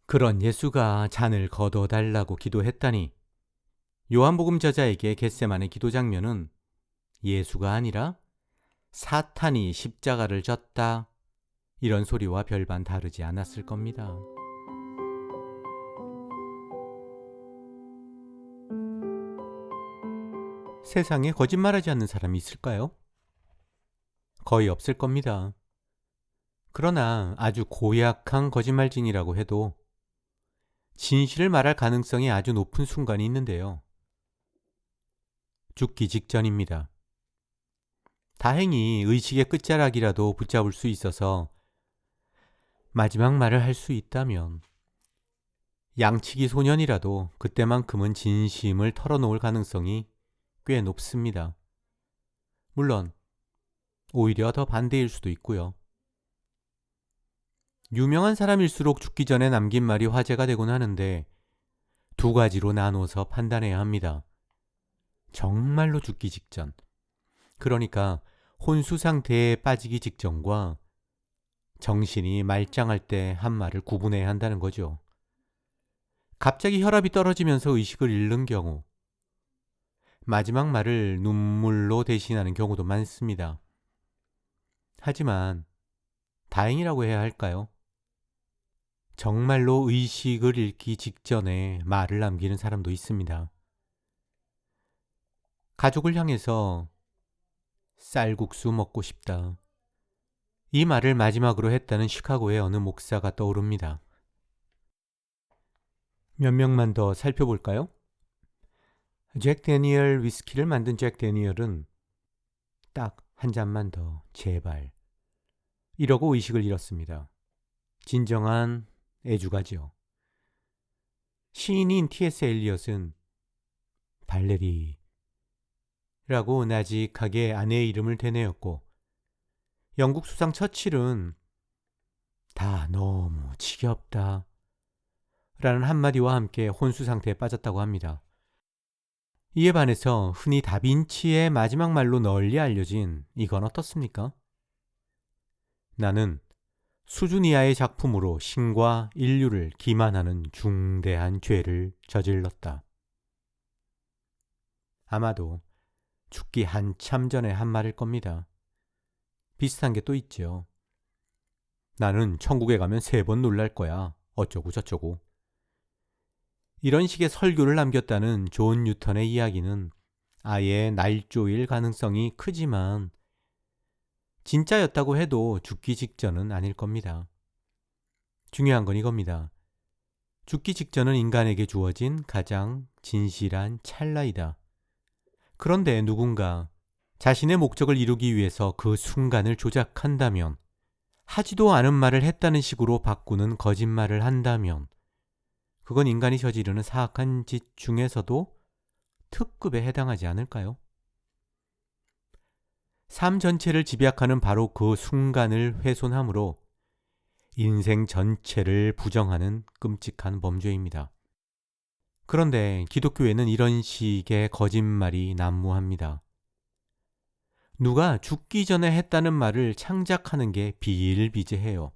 그런 예수가 잔을 거둬달라고 기도했다니 요한복음 저자에게 겟세마네 기도 장면은 예수가 아니라 사탄이 십자가를 졌다 이런 소리와 별반 다르지 않았을 겁니다. 세상에 거짓말하지 않는 사람이 있을까요? 거의 없을 겁니다. 그러나 아주 고약한 거짓말쟁이라고 해도 진실을 말할 가능성이 아주 높은 순간이 있는데요. 죽기 직전입니다. 다행히 의식의 끝자락이라도 붙잡을 수 있어서 마지막 말을 할 수 있다면 양치기 소년이라도 그때만큼은 진심을 털어놓을 가능성이 꽤 높습니다. 물론 오히려 더 반대일 수도 있고요. 유명한 사람일수록 죽기 전에 남긴 말이 화제가 되곤 하는데 두 가지로 나눠서 판단해야 합니다. 정말로 죽기 직전, 그러니까 혼수 상태에 빠지기 직전과 정신이 말짱할 때 한 말을 구분해야 한다는 거죠. 갑자기 혈압이 떨어지면서 의식을 잃는 경우, 마지막 말을 눈물로 대신하는 경우도 많습니다. 하지만 다행이라고 해야 할까요? 정말로 의식을 잃기 직전에 말을 남기는 사람도 있습니다. 가족을 향해서 쌀국수 먹고 싶다. 이 말을 마지막으로 했다는 시카고의 어느 목사가 떠오릅니다. 몇 명만 더 살펴볼까요? 잭 데니얼 위스키를 만든 잭 데니얼은 딱 한 잔만 더 제발 이러고 의식을 잃었습니다. 진정한 애주가죠. 시인인 T.S. 엘리엇은 발레리라고 나직하게 아내의 이름을 되뇌었고 영국 수상 처칠은 다 너무 지겹다 라는 한마디와 함께 혼수 상태에 빠졌다고 합니다. 이에 반해서 흔히 다빈치의 마지막 말로 널리 알려진 이건 어떻습니까? 나는 수준 이하의 작품으로 신과 인류를 기만하는 중대한 죄를 저질렀다. 아마도 죽기 한참 전에 한 말일 겁니다. 비슷한 게 또 있죠. 나는 천국에 가면 3번 놀랄 거야. 어쩌고 저쩌고. 이런 식의 설교를 남겼다는 존 뉴턴의 이야기는 아예 날조일 가능성이 크지만 진짜였다고 해도 죽기 직전은 아닐 겁니다. 중요한 건 이겁니다. 죽기 직전은 인간에게 주어진 가장 진실한 찰나이다. 그런데 누군가 자신의 목적을 이루기 위해서 그 순간을 조작한다면, 하지도 않은 말을 했다는 식으로 바꾸는 거짓말을 한다면 그건 인간이 저지르는 사악한 짓 중에서도 특급에 해당하지 않을까요? 삶 전체를 집약하는 바로 그 순간을 훼손함으로 인생 전체를 부정하는 끔찍한 범죄입니다. 그런데 기독교에는 이런 식의 거짓말이 난무합니다. 누가 죽기 전에 했다는 말을 창작하는 게 비일비재해요.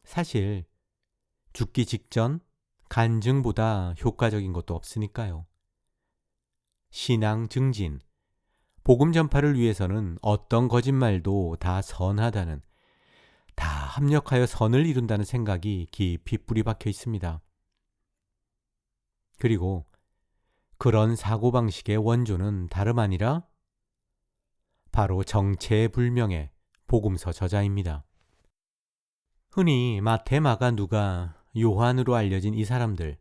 사실 죽기 직전 간증보다 효과적인 것도 없으니까요. 신앙 증진, 복음 전파를 위해서는 어떤 거짓말도 다 선하다는, 다 합력하여 선을 이룬다는 생각이 깊이 뿌리 박혀 있습니다. 그리고 그런 사고방식의 원조는 다름 아니라 바로 정체불명의 복음서 저자입니다. 흔히 마태, 마가, 누가, 요한으로 알려진 이 사람들,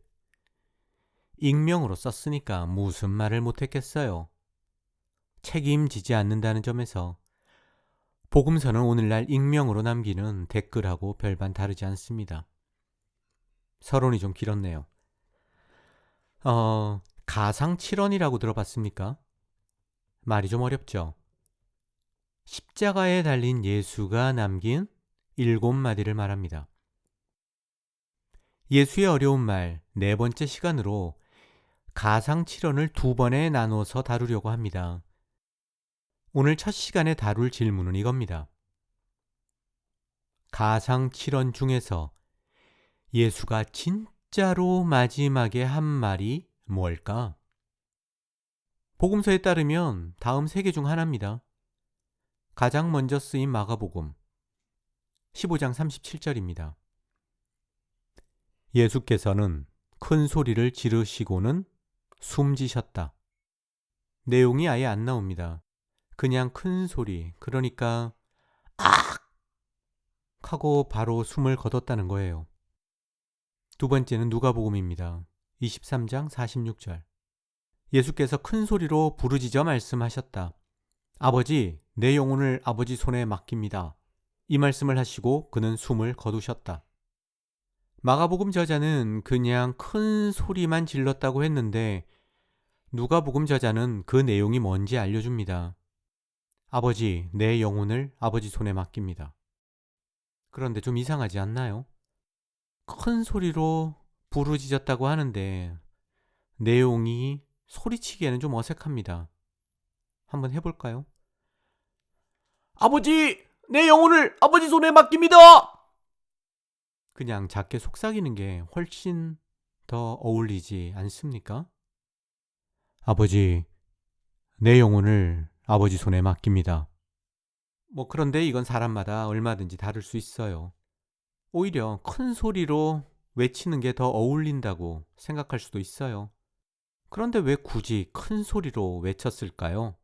익명으로 썼으니까 무슨 말을 못했겠어요. 책임지지 않는다는 점에서 복음서는 오늘날 익명으로 남기는 댓글하고 별반 다르지 않습니다. 서론이 좀 길었네요. 가상칠언이라고 들어봤습니까? 말이 좀 어렵죠. 십자가에 달린 예수가 남긴 7마디를 말합니다. 예수의 어려운 말 4번째 시간으로 가상칠언을 두 번에 나눠서 다루려고 합니다. 오늘 첫 시간에 다룰 질문은 이겁니다. 가상칠언 중에서 예수가 진짜로 마지막에 한 말이 뭘까? 복음서에 따르면 다음 세 개 중 하나입니다. 가장 먼저 쓰인 마가복음 15장 37절입니다. 예수께서는 큰 소리를 지르시고는 숨지셨다. 내용이 아예 안 나옵니다. 그냥 큰 소리, 그러니까 악! 하고 바로 숨을 거뒀다는 거예요. 두 번째는 누가복음입니다. 23장 46절. 예수께서 큰 소리로 부르짖어 말씀하셨다. 아버지, 내 영혼을 아버지 손에 맡깁니다. 이 말씀을 하시고 그는 숨을 거두셨다. 마가복음 저자는 그냥 큰 소리만 질렀다고 했는데 누가복음 저자는 그 내용이 뭔지 알려줍니다. 아버지, 내 영혼을 아버지 손에 맡깁니다. 그런데 좀 이상하지 않나요? 큰 소리로 부르짖었다고 하는데 내용이 소리치기에는 좀 어색합니다. 한번 해볼까요? 아버지! 내 영혼을 아버지 손에 맡깁니다! 그냥 작게 속삭이는 게 훨씬 더 어울리지 않습니까? 아버지, 내 영혼을 아버지 손에 맡깁니다. 그런데 이건 사람마다 얼마든지 다를 수 있어요. 오히려 큰 소리로 외치는 게 더 어울린다고 생각할 수도 있어요. 그런데 왜 굳이 큰 소리로 외쳤을까요?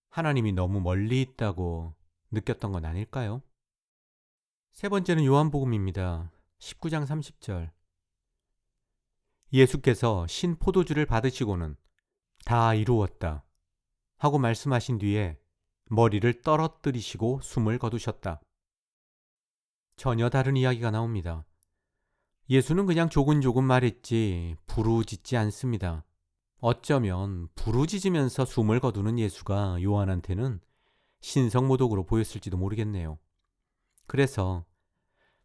하나님이 너무 멀리 있다고 느꼈던 건 아닐까요? 세 번째는 요한복음입니다. 19장 30절. 예수께서 신 포도주를 받으시고는 다 이루었다 하고 말씀하신 뒤에 머리를 떨어뜨리시고 숨을 거두셨다. 전혀 다른 이야기가 나옵니다. 예수는 그냥 조근조근 말했지 부르짖지 않습니다. 어쩌면 부르짖으면서 숨을 거두는 예수가 요한한테는 신성모독으로 보였을지도 모르겠네요. 그래서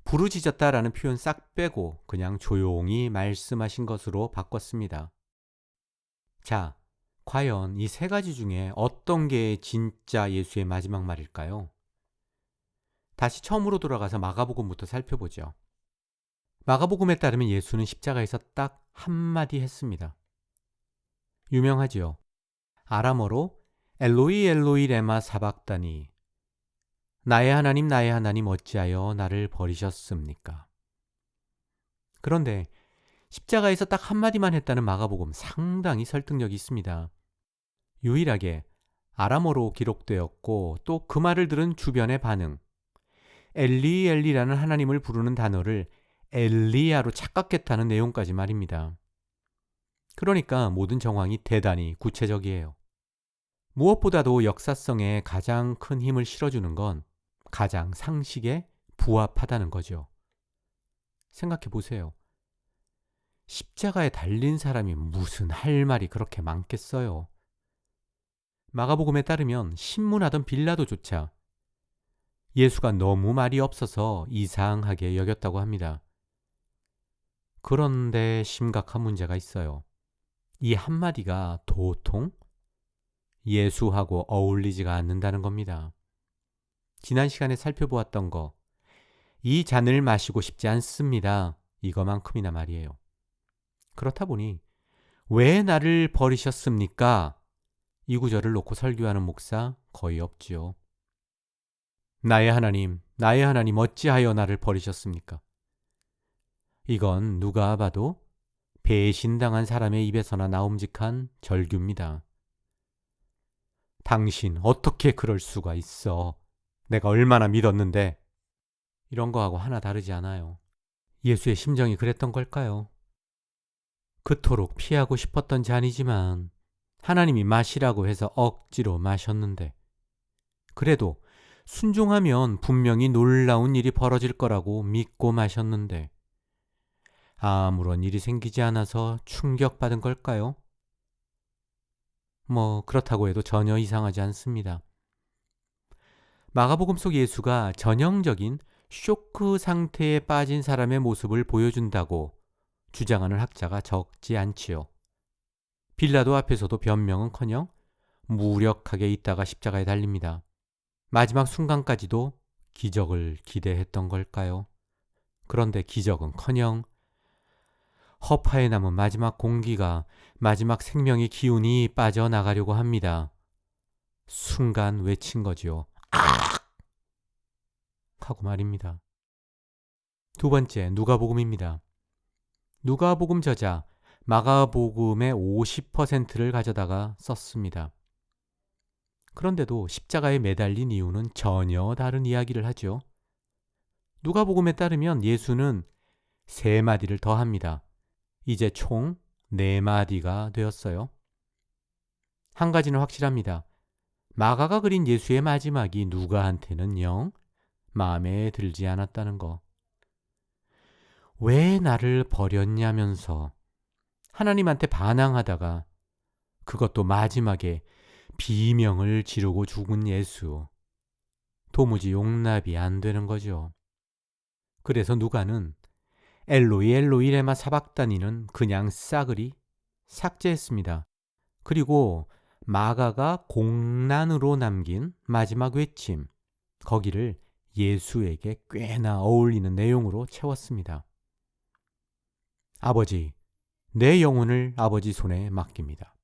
부르짖었다라는 표현 싹 빼고 그냥 조용히 말씀하신 것으로 바꿨습니다. 자, 과연 이 세 가지 중에 어떤 게 진짜 예수의 마지막 말일까요? 다시 처음으로 돌아가서 마가복음부터 살펴보죠. 마가복음에 따르면 예수는 십자가에서 딱 한마디 했습니다. 유명하지요. 아람어로 엘로이 엘로이 레마 사박다니, 나의 하나님 어찌하여 나를 버리셨습니까? 그런데 십자가에서 딱 한마디만 했다는 마가복음 상당히 설득력이 있습니다. 유일하게 아람어로 기록되었고 또 그 말을 들은 주변의 반응, 엘리 엘리라는 하나님을 부르는 단어를 엘리야로 착각했다는 내용까지 말입니다. 그러니까 모든 정황이 대단히 구체적이에요. 무엇보다도 역사성에 가장 큰 힘을 실어주는 건 가장 상식에 부합하다는 거죠. 생각해 보세요. 십자가에 달린 사람이 무슨 할 말이 그렇게 많겠어요. 마가복음에 따르면 신문하던 빌라도조차 예수가 너무 말이 없어서 이상하게 여겼다고 합니다. 그런데 심각한 문제가 있어요. 이 한마디가 도통 예수하고 어울리지가 않는다는 겁니다. 지난 시간에 살펴보았던 거, 이 잔을 마시고 싶지 않습니다. 이거만큼이나 말이에요. 그렇다 보니 왜 나를 버리셨습니까? 이 구절을 놓고 설교하는 목사 거의 없지요. 나의 하나님 어찌하여 나를 버리셨습니까? 이건 누가 봐도 배신당한 사람의 입에서나 나옴직한 절규입니다. 당신 어떻게 그럴 수가 있어? 내가 얼마나 믿었는데. 이런 거하고 하나 다르지 않아요. 예수의 심정이 그랬던 걸까요? 그토록 피하고 싶었던 잔이지만 하나님이 마시라고 해서 억지로 마셨는데, 그래도 순종하면 분명히 놀라운 일이 벌어질 거라고 믿고 마셨는데 아무런 일이 생기지 않아서 충격받은 걸까요? 그렇다고 해도 전혀 이상하지 않습니다. 마가복음 속 예수가 전형적인 쇼크 상태에 빠진 사람의 모습을 보여준다고 주장하는 학자가 적지 않지요. 빌라도 앞에서도 변명은커녕 무력하게 있다가 십자가에 달립니다. 마지막 순간까지도 기적을 기대했던 걸까요? 그런데 기적은커녕 허파에 남은 마지막 공기가, 마지막 생명의 기운이 빠져나가려고 합니다. 순간 외친 거지요. 악! 하고 말입니다. 두 번째, 누가복음입니다. 누가복음 저자 마가복음의 50%를 가져다가 썼습니다. 그런데도 십자가에 매달린 이유는 전혀 다른 이야기를 하죠. 누가복음에 따르면 예수는 3마디를 더 합니다. 이제 총 4마디가 되었어요. 한 가지는 확실합니다. 마가가 그린 예수의 마지막이 누가한테는 영 마음에 들지 않았다는 거. 왜 나를 버렸냐면서 하나님한테 반항하다가 그것도 마지막에 비명을 지르고 죽은 예수. 도무지 용납이 안 되는 거죠. 그래서 누가는 엘로이 엘로이 레마 사박다니는 그냥 싸그리 삭제했습니다. 그리고 마가가 공란으로 남긴 마지막 외침, 거기를 예수에게 꽤나 어울리는 내용으로 채웠습니다. 아버지, 내 영혼을 아버지 손에 맡깁니다.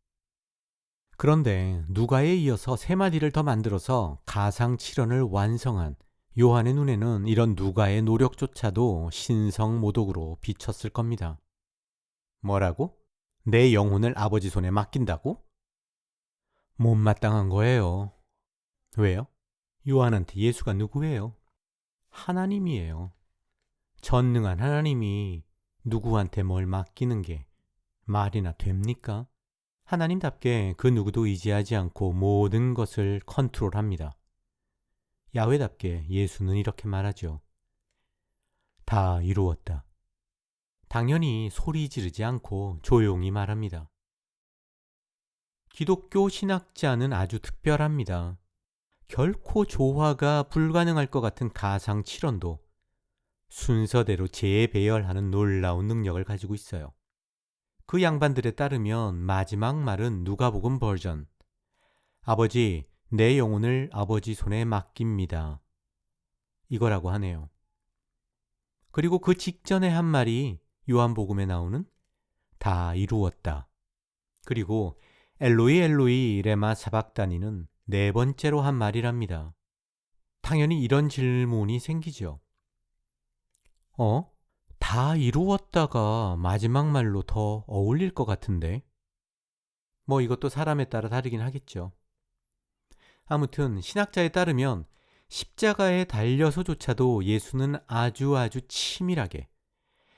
그런데 누가에 이어서 3마디를 더 만들어서 가상칠언을 완성한 요한의 눈에는 이런 누가의 노력조차도 신성모독으로 비쳤을 겁니다. 뭐라고? 내 영혼을 아버지 손에 맡긴다고? 못마땅한 거예요. 왜요? 요한한테 예수가 누구예요? 하나님이에요. 전능한 하나님이 누구한테 뭘 맡기는 게 말이나 됩니까? 하나님답게 그 누구도 의지하지 않고 모든 것을 컨트롤합니다. 야훼답게 예수는 이렇게 말하죠. 다 이루었다. 당연히 소리 지르지 않고 조용히 말합니다. 기독교 신학자는 아주 특별합니다. 결코 조화가 불가능할 것 같은 가상칠언도 순서대로 재배열하는 놀라운 능력을 가지고 있어요. 그 양반들에 따르면 마지막 말은 누가복음 버전, 아버지, 내 영혼을 아버지 손에 맡깁니다. 이거라고 하네요. 그리고 그 직전에 한 말이 요한복음에 나오는 다 이루었다. 그리고 엘로이 엘로이 레마 사박다니는 4번째로 한 말이랍니다. 당연히 이런 질문이 생기죠. 다 이루었다가 마지막 말로 더 어울릴 것 같은데? 이것도 사람에 따라 다르긴 하겠죠. 아무튼 신학자에 따르면 십자가에 달려서조차도 예수는 아주 치밀하게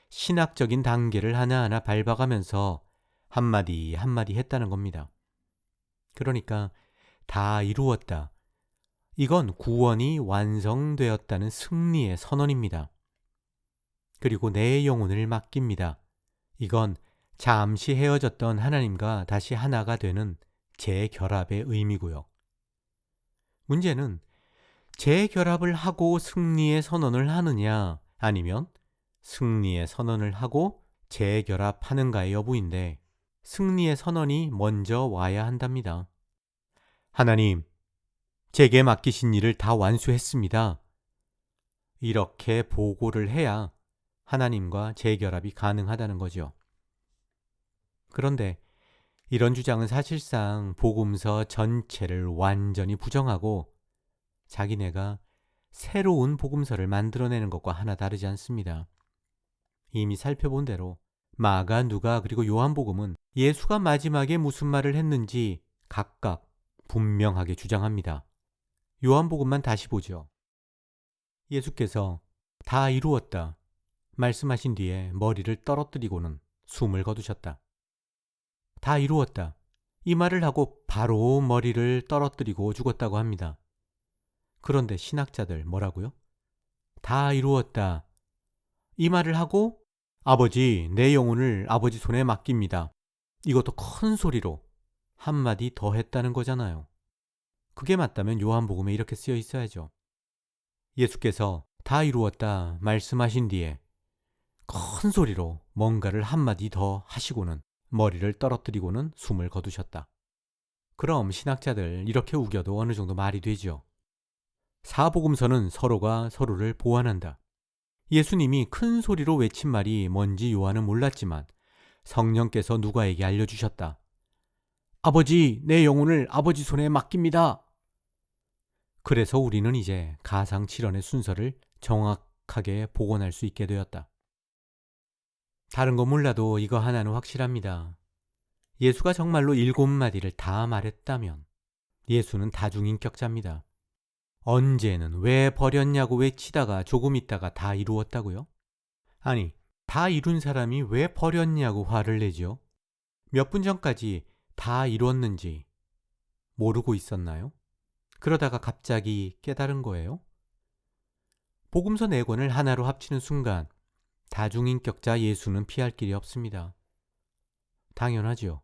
신학적인 단계를 하나하나 밟아가면서 한마디 한마디 했다는 겁니다. 그러니까 다 이루었다. 이건 구원이 완성되었다는 승리의 선언입니다. 그리고 내 영혼을 맡깁니다. 이건 잠시 헤어졌던 하나님과 다시 하나가 되는 재결합의 의미고요. 문제는 재결합을 하고 승리의 선언을 하느냐, 아니면 승리의 선언을 하고 재결합하는가의 여부인데, 승리의 선언이 먼저 와야 한답니다. 하나님, 제게 맡기신 일을 다 완수했습니다. 이렇게 보고를 해야 하나님과 재결합이 가능하다는 거죠. 그런데 이런 주장은 사실상 복음서 전체를 완전히 부정하고 자기네가 새로운 복음서를 만들어내는 것과 하나 다르지 않습니다. 이미 살펴본 대로 마가, 누가, 그리고 요한복음은 예수가 마지막에 무슨 말을 했는지 각각 분명하게 주장합니다. 요한복음만 다시 보죠. 예수께서 다 이루었다 말씀하신 뒤에 머리를 떨어뜨리고는 숨을 거두셨다. 다 이루었다. 이 말을 하고 바로 머리를 떨어뜨리고 죽었다고 합니다. 그런데 신학자들 뭐라고요? 다 이루었다. 이 말을 하고 아버지, 내 영혼을 아버지 손에 맡깁니다. 이것도 큰 소리로 한마디 더 했다는 거잖아요. 그게 맞다면 요한복음에 이렇게 쓰여 있어야죠. 예수께서 다 이루었다 말씀하신 뒤에 큰 소리로 뭔가를 한마디 더 하시고는 머리를 떨어뜨리고는 숨을 거두셨다. 그럼 신학자들 이렇게 우겨도 어느 정도 말이 되죠. 사복음서는 서로가 서로를 보완한다. 예수님이 큰 소리로 외친 말이 뭔지 요한은 몰랐지만 성령께서 누가에게 알려주셨다. 아버지, 내 영혼을 아버지 손에 맡깁니다. 그래서 우리는 이제 가상칠언의 순서를 정확하게 복원할 수 있게 되었다. 다른 건 몰라도 이거 하나는 확실합니다. 예수가 정말로 7마디를 다 말했다면 예수는 다중인격자입니다. 언제는 왜 버렸냐고 외치다가 조금 있다가 다 이루었다고요? 아니, 다 이룬 사람이 왜 버렸냐고 화를 내죠? 몇 분 전까지 다 이루었는지 모르고 있었나요? 그러다가 갑자기 깨달은 거예요? 복음서 4권을 하나로 합치는 순간 다중인격자 예수는 피할 길이 없습니다. 당연하죠.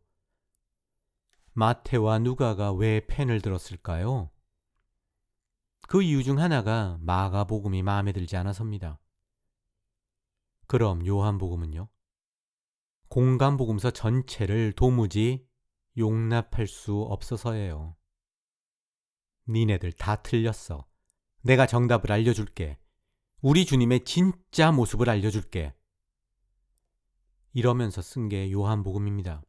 마태와 누가가 왜 펜을 들었을까요? 그 이유 중 하나가 마가복음이 마음에 들지 않아서입니다. 그럼 요한복음은요? 공간복음서 전체를 도무지 용납할 수 없어서예요. 니네들 다 틀렸어. 내가 정답을 알려줄게. 우리 주님의 진짜 모습을 알려줄게. 이러면서 쓴 게 요한복음입니다.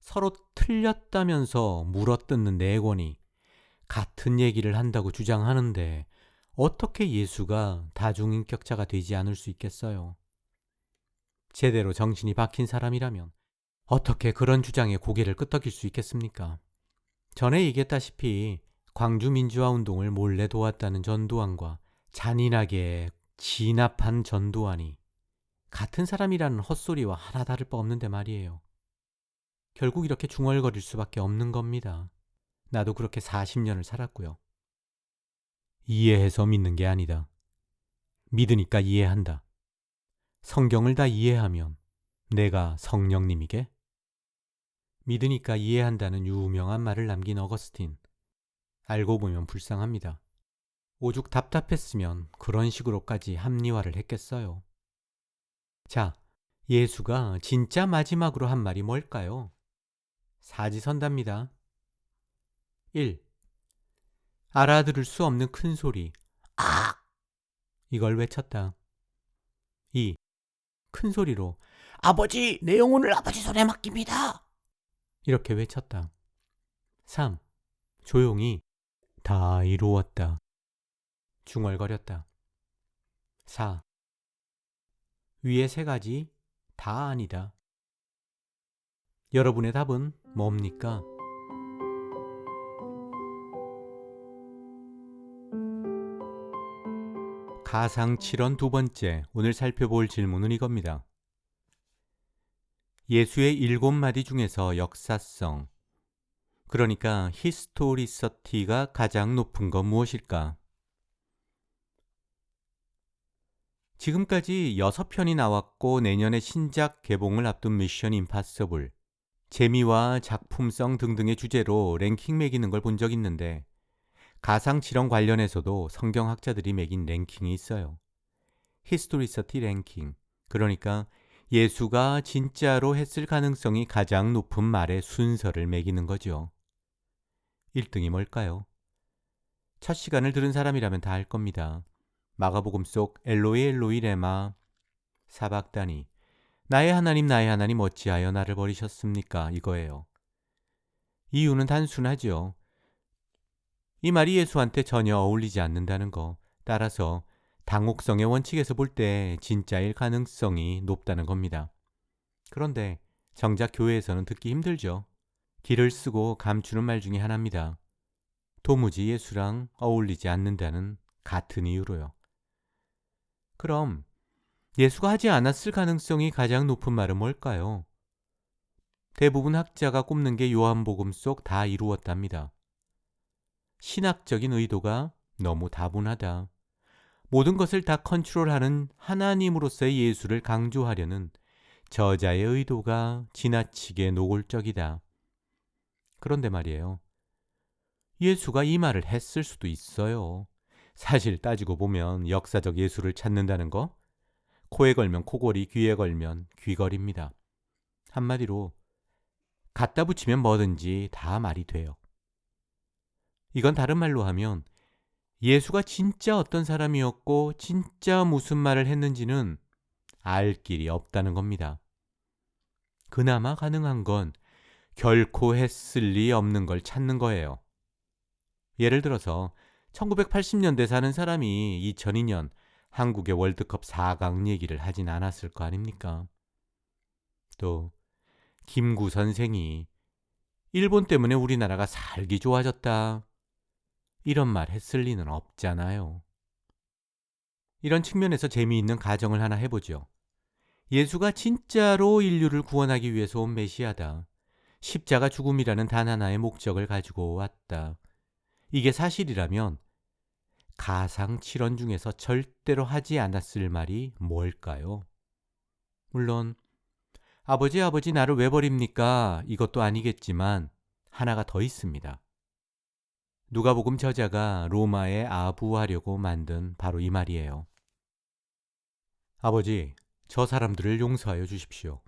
서로 틀렸다면서 물어뜯는 4권이 같은 얘기를 한다고 주장하는데 어떻게 예수가 다중인격자가 되지 않을 수 있겠어요? 제대로 정신이 박힌 사람이라면 어떻게 그런 주장에 고개를 끄덕일 수 있겠습니까? 전에 얘기했다시피 광주 민주화운동을 몰래 도왔다는 전두환과 잔인하게 진압한 전두환이 같은 사람이라는 헛소리와 하나 다를 바 없는데 말이에요. 결국 이렇게 중얼거릴 수밖에 없는 겁니다. 나도 그렇게 40년을 살았고요. 이해해서 믿는 게 아니다. 믿으니까 이해한다. 성경을 다 이해하면 내가 성령님이게? 믿으니까 이해한다는 유명한 말을 남긴 어거스틴. 알고 보면 불쌍합니다. 오죽 답답했으면 그런 식으로까지 합리화를 했겠어요. 자, 예수가 진짜 마지막으로 한 말이 뭘까요? 사지선답니다. 1. 알아들을 수 없는 큰 소리, 아! 이걸 외쳤다. 2. 큰 소리로 아버지, 내 영혼을 아버지 손에 맡깁니다. 이렇게 외쳤다. 3. 조용히 다 이루었다. 중얼거렸다. 4. 위에 3가지 다 아니다. 여러분의 답은 뭡니까? 가상칠언 2번째, 오늘 살펴볼 질문은 이겁니다. 예수의 7마디 중에서 역사성, 그러니까 히스토리서티가 가장 높은 건 무엇일까? 지금까지 6편이 나왔고 내년에 신작 개봉을 앞둔 미션 임파서블, 재미와 작품성 등등의 주제로 랭킹 매기는 걸 본 적 있는데 가상칠언 관련해서도 성경학자들이 매긴 랭킹이 있어요. 히스토리서티 랭킹, 그러니까 예수가 진짜로 했을 가능성이 가장 높은 말의 순서를 매기는 거죠. 1등이 뭘까요? 첫 시간을 들은 사람이라면 다 알 겁니다. 마가복음 속 엘로이 엘로이 레마 사박다니, 나의 하나님 어찌하여 나를 버리셨습니까? 이거예요. 이유는 단순하죠. 이 말이 예수한테 전혀 어울리지 않는다는 거. 따라서 당혹성의 원칙에서 볼 때 진짜일 가능성이 높다는 겁니다. 그런데 정작 교회에서는 듣기 힘들죠. 기를 쓰고 감추는 말 중에 하나입니다. 도무지 예수랑 어울리지 않는다는 같은 이유로요. 그럼 예수가 하지 않았을 가능성이 가장 높은 말은 뭘까요? 대부분 학자가 꼽는 게 요한복음 속 다 이루었답니다. 신학적인 의도가 너무 다분하다. 모든 것을 다 컨트롤하는 하나님으로서의 예수를 강조하려는 저자의 의도가 지나치게 노골적이다. 그런데 말이에요. 예수가 이 말을 했을 수도 있어요. 사실 따지고 보면 역사적 예수를 찾는다는 거, 코에 걸면 코걸이, 귀에 걸면 귀걸이입니다. 한마디로 갖다 붙이면 뭐든지 다 말이 돼요. 이건 다른 말로 하면 예수가 진짜 어떤 사람이었고 진짜 무슨 말을 했는지는 알 길이 없다는 겁니다. 그나마 가능한 건 결코 했을 리 없는 걸 찾는 거예요. 예를 들어서 1980년대 사는 사람이 2002년 한국의 월드컵 4강 얘기를 하진 않았을 거 아닙니까? 또 김구 선생이 일본 때문에 우리나라가 살기 좋아졌다, 이런 말 했을 리는 없잖아요. 이런 측면에서 재미있는 가정을 하나 해보죠. 예수가 진짜로 인류를 구원하기 위해서 온 메시아다. 십자가 죽음이라는 단 하나의 목적을 가지고 왔다. 이게 사실이라면 가상칠언 중에서 절대로 하지 않았을 말이 뭘까요? 물론 아버지 아버지 나를 왜 버립니까? 이것도 아니겠지만 하나가 더 있습니다. 누가복음 저자가 로마에 아부하려고 만든 바로 이 말이에요. 아버지, 저 사람들을 용서하여 주십시오.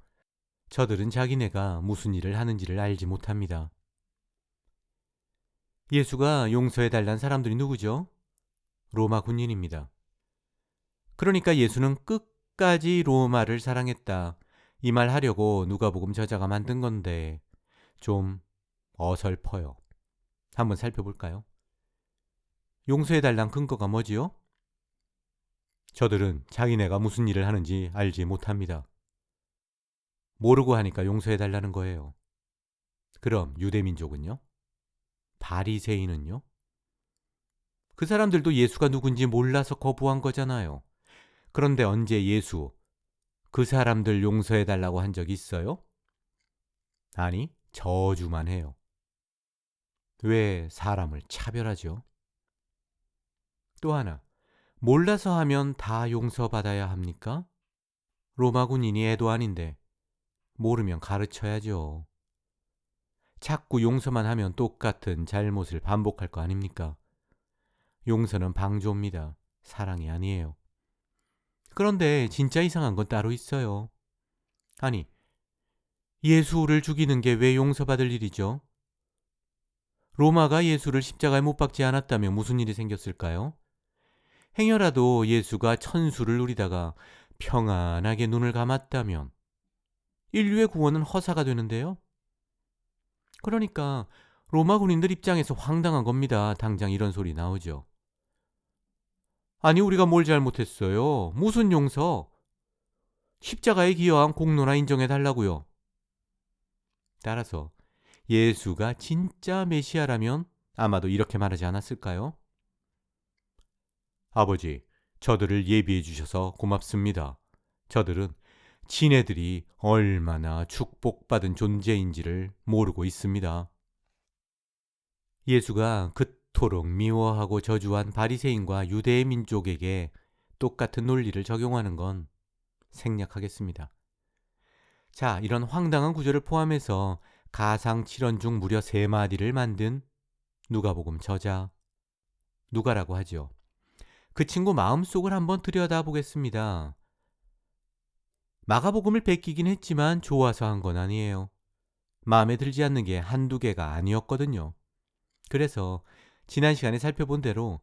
저들은 자기네가 무슨 일을 하는지를 알지 못합니다. 예수가 용서해달란 사람들이 누구죠? 로마 군인입니다. 그러니까 예수는 끝까지 로마를 사랑했다, 이 말 하려고 누가복음 저자가 만든 건데 좀 어설퍼요. 한번 살펴볼까요? 용서해달란 근거가 뭐지요? 저들은 자기네가 무슨 일을 하는지 알지 못합니다. 모르고 하니까 용서해달라는 거예요. 그럼 유대민족은요? 바리새인은요? 그 사람들도 예수가 누군지 몰라서 거부한 거잖아요. 그런데 언제 예수, 그 사람들 용서해달라고 한 적 있어요? 아니, 저주만 해요. 왜 사람을 차별하죠? 또 하나, 몰라서 하면 다 용서받아야 합니까? 로마 군인이 애도 아닌데 모르면 가르쳐야죠. 자꾸 용서만 하면 똑같은 잘못을 반복할 거 아닙니까? 용서는 방조입니다. 사랑이 아니에요. 그런데 진짜 이상한 건 따로 있어요. 아니, 예수를 죽이는 게 왜 용서받을 일이죠? 로마가 예수를 십자가에 못 박지 않았다면 무슨 일이 생겼을까요? 행여라도 예수가 천수를 누리다가 평안하게 눈을 감았다면 인류의 구원은 허사가 되는데요. 그러니까 로마 군인들 입장에서 황당한 겁니다. 당장 이런 소리 나오죠. 아니, 우리가 뭘 잘못했어요? 무슨 용서? 십자가에 기여한 공로나 인정해 달라고요. 따라서 예수가 진짜 메시아라면 아마도 이렇게 말하지 않았을까요? 아버지, 저들을 예비해 주셔서 고맙습니다. 저들은 지네들이 얼마나 축복받은 존재인지를 모르고 있습니다. 예수가 그토록 미워하고 저주한 바리새인과 유대의 민족에게 똑같은 논리를 적용하는 건 생략하겠습니다. 자, 이런 황당한 구절을 포함해서 가상칠언 중 무려 3마디를 만든 누가복음 저자, 누가라고 하죠. 그 친구 마음속을 한번 들여다보겠습니다. 마가복음을 베끼긴 했지만 좋아서 한 건 아니에요. 마음에 들지 않는 게 한두 개가 아니었거든요. 그래서 지난 시간에 살펴본 대로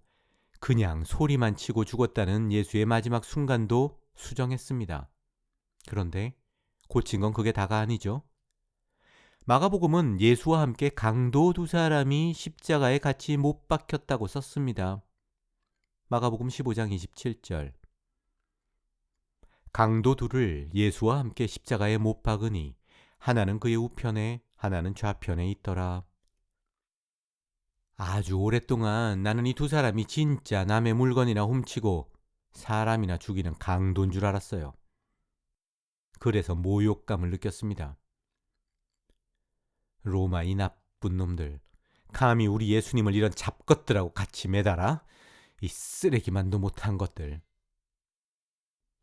그냥 소리만 치고 죽었다는 예수의 마지막 순간도 수정했습니다. 그런데 고친 건 그게 다가 아니죠. 마가복음은 예수와 함께 강도 2사람이 십자가에 같이 못 박혔다고 썼습니다. 마가복음 15장 27절. 강도 둘을 예수와 함께 십자가에 못 박으니 하나는 그의 우편에 하나는 좌편에 있더라. 아주 오랫동안 나는 이 2사람이 진짜 남의 물건이나 훔치고 사람이나 죽이는 강도인 줄 알았어요. 그래서 모욕감을 느꼈습니다. 로마 이 나쁜 놈들, 감히 우리 예수님을 이런 잡것들하고 같이 매달아? 이 쓰레기만도 못한 것들.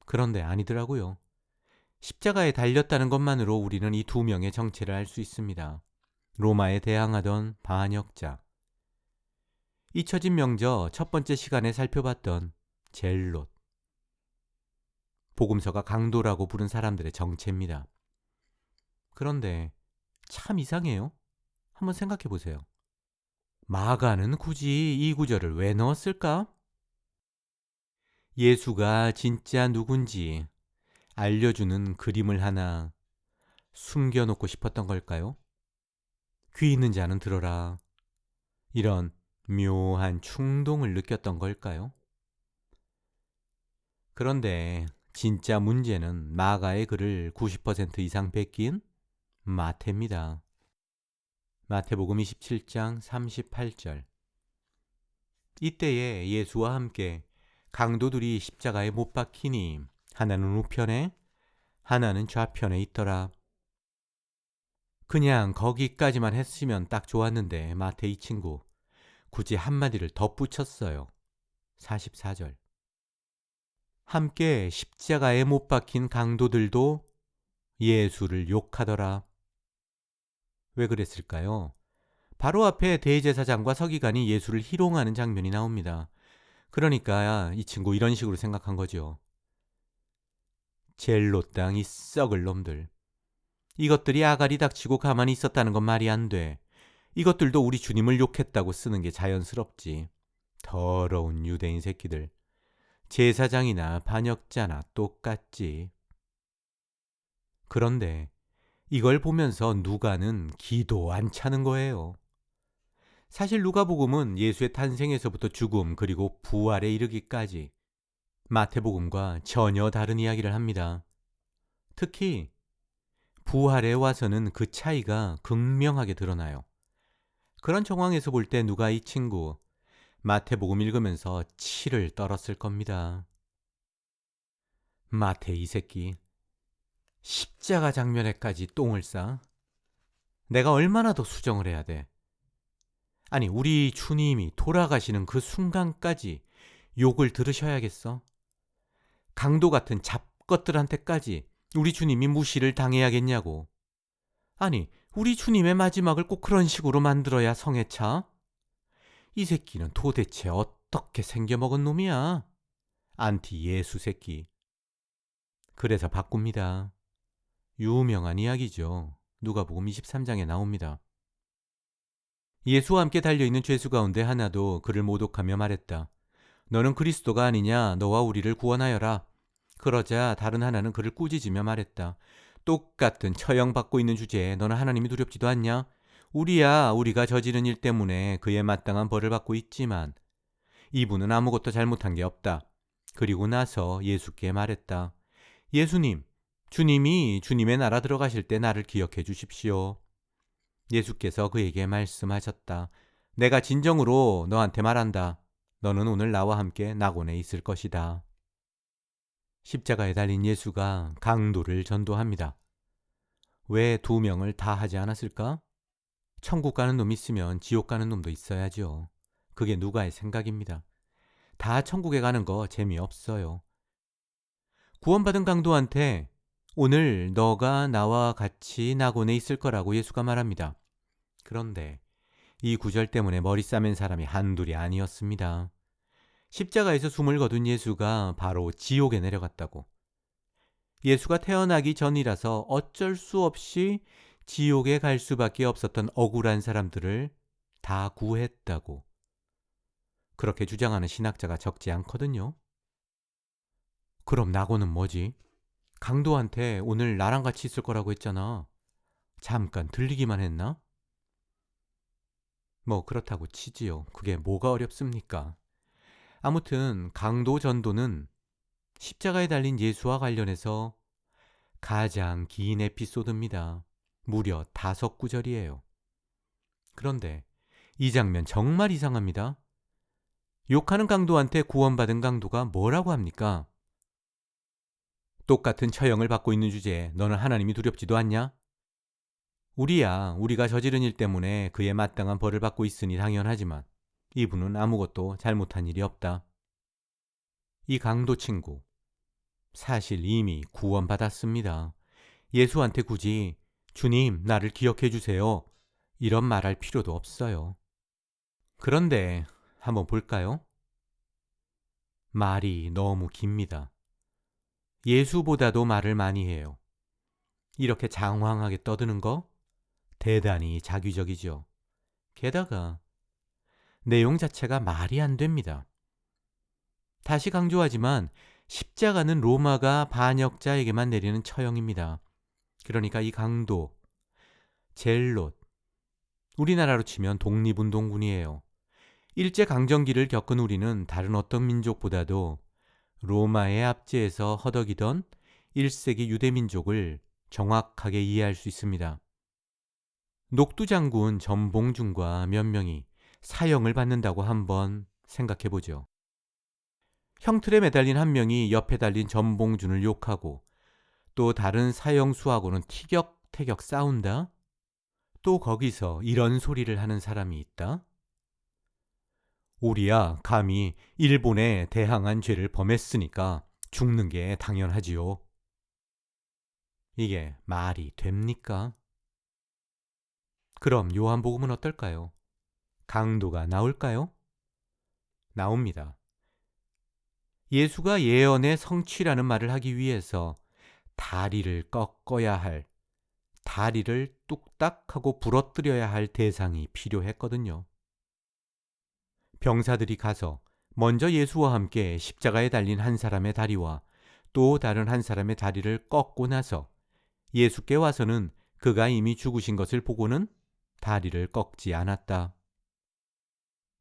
그런데 아니더라고요. 십자가에 달렸다는 것만으로 우리는 이 2명의 정체를 알 수 있습니다. 로마에 대항하던 반역자. 잊혀진 명저 첫 번째 시간에 살펴봤던 젤롯. 복음서가 강도라고 부른 사람들의 정체입니다. 그런데 참 이상해요. 한번 생각해 보세요. 마가는 굳이 이 구절을 왜 넣었을까? 예수가 진짜 누군지 알려주는 그림을 하나 숨겨놓고 싶었던 걸까요? 귀 있는 자는 들어라. 이런 묘한 충동을 느꼈던 걸까요? 그런데 진짜 문제는 마가의 글을 90% 이상 베낀 마태입니다. 마태복음 27장 38절. 이때에 예수와 함께 강도들이 십자가에 못 박히니 하나는 우편에 하나는 좌편에 있더라. 그냥 거기까지만 했으면 딱 좋았는데 마태 이 친구 굳이 한마디를 덧붙였어요. 44절. 함께 십자가에 못 박힌 강도들도 예수를 욕하더라. 왜 그랬을까요? 바로 앞에 대제사장과 서기관이 예수를 희롱하는 장면이 나옵니다. 그러니까 이 친구 이런 식으로 생각한 거죠. 젤로 땅 이 썩을 놈들. 이것들이 아가리 닥치고 가만히 있었다는 건 말이 안 돼. 이것들도 우리 주님을 욕했다고 쓰는 게 자연스럽지. 더러운 유대인 새끼들. 제사장이나 반역자나 똑같지. 그런데 이걸 보면서 누가는 기도 안 차는 거예요. 사실 누가복음은 예수의 탄생에서부터 죽음 그리고 부활에 이르기까지 마태복음과 전혀 다른 이야기를 합니다. 특히 부활에 와서는 그 차이가 극명하게 드러나요. 그런 정황에서 볼 때 누가 이 친구 마태복음 읽으면서 치를 떨었을 겁니다. 마태 이 새끼 십자가 장면에까지 똥을 싸? 내가 얼마나 더 수정을 해야 돼? 아니 우리 주님이 돌아가시는 그 순간까지 욕을 들으셔야겠어? 강도 같은 잡것들한테까지 우리 주님이 무시를 당해야겠냐고. 아니 우리 주님의 마지막을 꼭 그런 식으로 만들어야 성에 차? 이 새끼는 도대체 어떻게 생겨먹은 놈이야? 안티 예수 새끼. 그래서 바꿉니다. 유명한 이야기죠. 누가복음 23장에 나옵니다. 예수와 함께 달려있는 죄수 가운데 하나도 그를 모독하며 말했다. 너는 그리스도가 아니냐? 너와 우리를 구원하여라. 그러자 다른 하나는 그를 꾸짖으며 말했다. 똑같은 처형받고 있는 주제에 너는 하나님이 두렵지도 않냐? 우리가 저지른 일 때문에 그에 마땅한 벌을 받고 있지만 이분은 아무것도 잘못한 게 없다. 그리고 나서 예수께 말했다. 예수님, 주님이 주님의 나라 들어가실 때 나를 기억해 주십시오. 예수께서 그에게 말씀하셨다. 내가 진정으로 너한테 말한다. 너는 오늘 나와 함께 낙원에 있을 것이다. 십자가에 달린 예수가 강도를 전도합니다. 왜 2명을 다 하지 않았을까? 천국 가는 놈 있으면 지옥 가는 놈도 있어야죠. 그게 누가의 생각입니다. 다 천국에 가는 거 재미없어요. 구원받은 강도한테 오늘 너가 나와 같이 낙원에 있을 거라고 예수가 말합니다. 그런데 이 구절 때문에 머리 싸맨 사람이 한둘이 아니었습니다. 십자가에서 숨을 거둔 예수가 바로 지옥에 내려갔다고. 예수가 태어나기 전이라서 어쩔 수 없이 지옥에 갈 수밖에 없었던 억울한 사람들을 다 구했다고. 그렇게 주장하는 신학자가 적지 않거든요. 그럼 낙원은 뭐지? 강도한테 오늘 나랑 같이 있을 거라고 했잖아. 잠깐 들리기만 했나? 뭐 그렇다고 치지요. 그게 뭐가 어렵습니까? 아무튼 강도 전도는 십자가에 달린 예수와 관련해서 가장 긴 에피소드입니다. 무려 5구절이에요. 그런데 이 장면 정말 이상합니다. 욕하는 강도한테 구원받은 강도가 뭐라고 합니까? 똑같은 처형을 받고 있는 주제에 너는 하나님이 두렵지도 않냐? 우리가 저지른 일 때문에 그에 마땅한 벌을 받고 있으니 당연하지만 이분은 아무것도 잘못한 일이 없다. 이 강도 친구 사실 이미 구원받았습니다. 예수한테 굳이 주님 나를 기억해 주세요 이런 말할 필요도 없어요. 그런데 한번 볼까요? 말이 너무 깁니다. 예수보다도 말을 많이 해요. 이렇게 장황하게 떠드는 거 대단히 자기적이죠. 게다가 내용 자체가 말이 안 됩니다. 다시 강조하지만 십자가는 로마가 반역자에게만 내리는 처형입니다. 그러니까 이 강도, 젤롯, 우리나라로 치면 독립운동군이에요. 일제강점기를 겪은 우리는 다른 어떤 민족보다도 로마의 압제에서 허덕이던 1세기 유대민족을 정확하게 이해할 수 있습니다. 녹두장군 전봉준과 몇 명이 사형을 받는다고 한번 생각해보죠. 형틀에 매달린 한 명이 옆에 달린 전봉준을 욕하고 또 다른 사형수하고는 티격태격 싸운다? 또 거기서 이런 소리를 하는 사람이 있다? 우리야 감히 일본에 대항한 죄를 범했으니까 죽는 게 당연하지요. 이게 말이 됩니까? 그럼 요한복음은 어떨까요? 강도가 나올까요? 나옵니다. 예수가 예언의 성취라는 말을 하기 위해서 다리를 꺾어야 할, 다리를 뚝딱 하고 부러뜨려야 할 대상이 필요했거든요. 병사들이 가서 먼저 예수와 함께 십자가에 달린 한 사람의 다리와 또 다른 한 사람의 다리를 꺾고 나서 예수께 와서는 그가 이미 죽으신 것을 보고는 다리를 꺾지 않았다.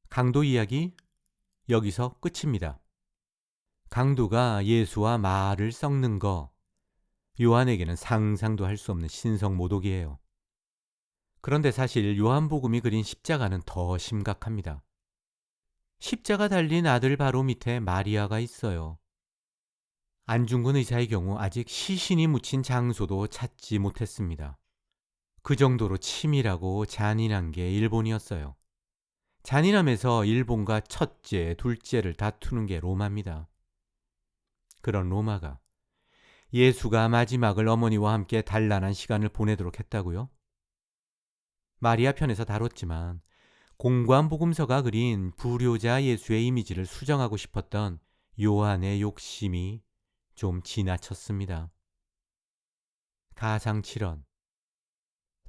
강도 이야기 여기서 끝입니다. 강도가 예수와 말을 섞는 거, 요한에게는 상상도 할 수 없는 신성모독이에요. 그런데 사실 요한복음이 그린 십자가는 더 심각합니다. 십자가 달린 아들 바로 밑에 마리아가 있어요. 안중근 의사의 경우 아직 시신이 묻힌 장소도 찾지 못했습니다. 그 정도로 치밀하고 잔인한 게 일본이었어요. 잔인함에서 일본과 첫째, 둘째를 다투는 게 로마입니다. 그런 로마가 예수가 마지막을 어머니와 함께 단란한 시간을 보내도록 했다고요? 마리아 편에서 다뤘지만 공관복음서가 그린 불효자 예수의 이미지를 수정하고 싶었던 요한의 욕심이 좀 지나쳤습니다. 가상칠언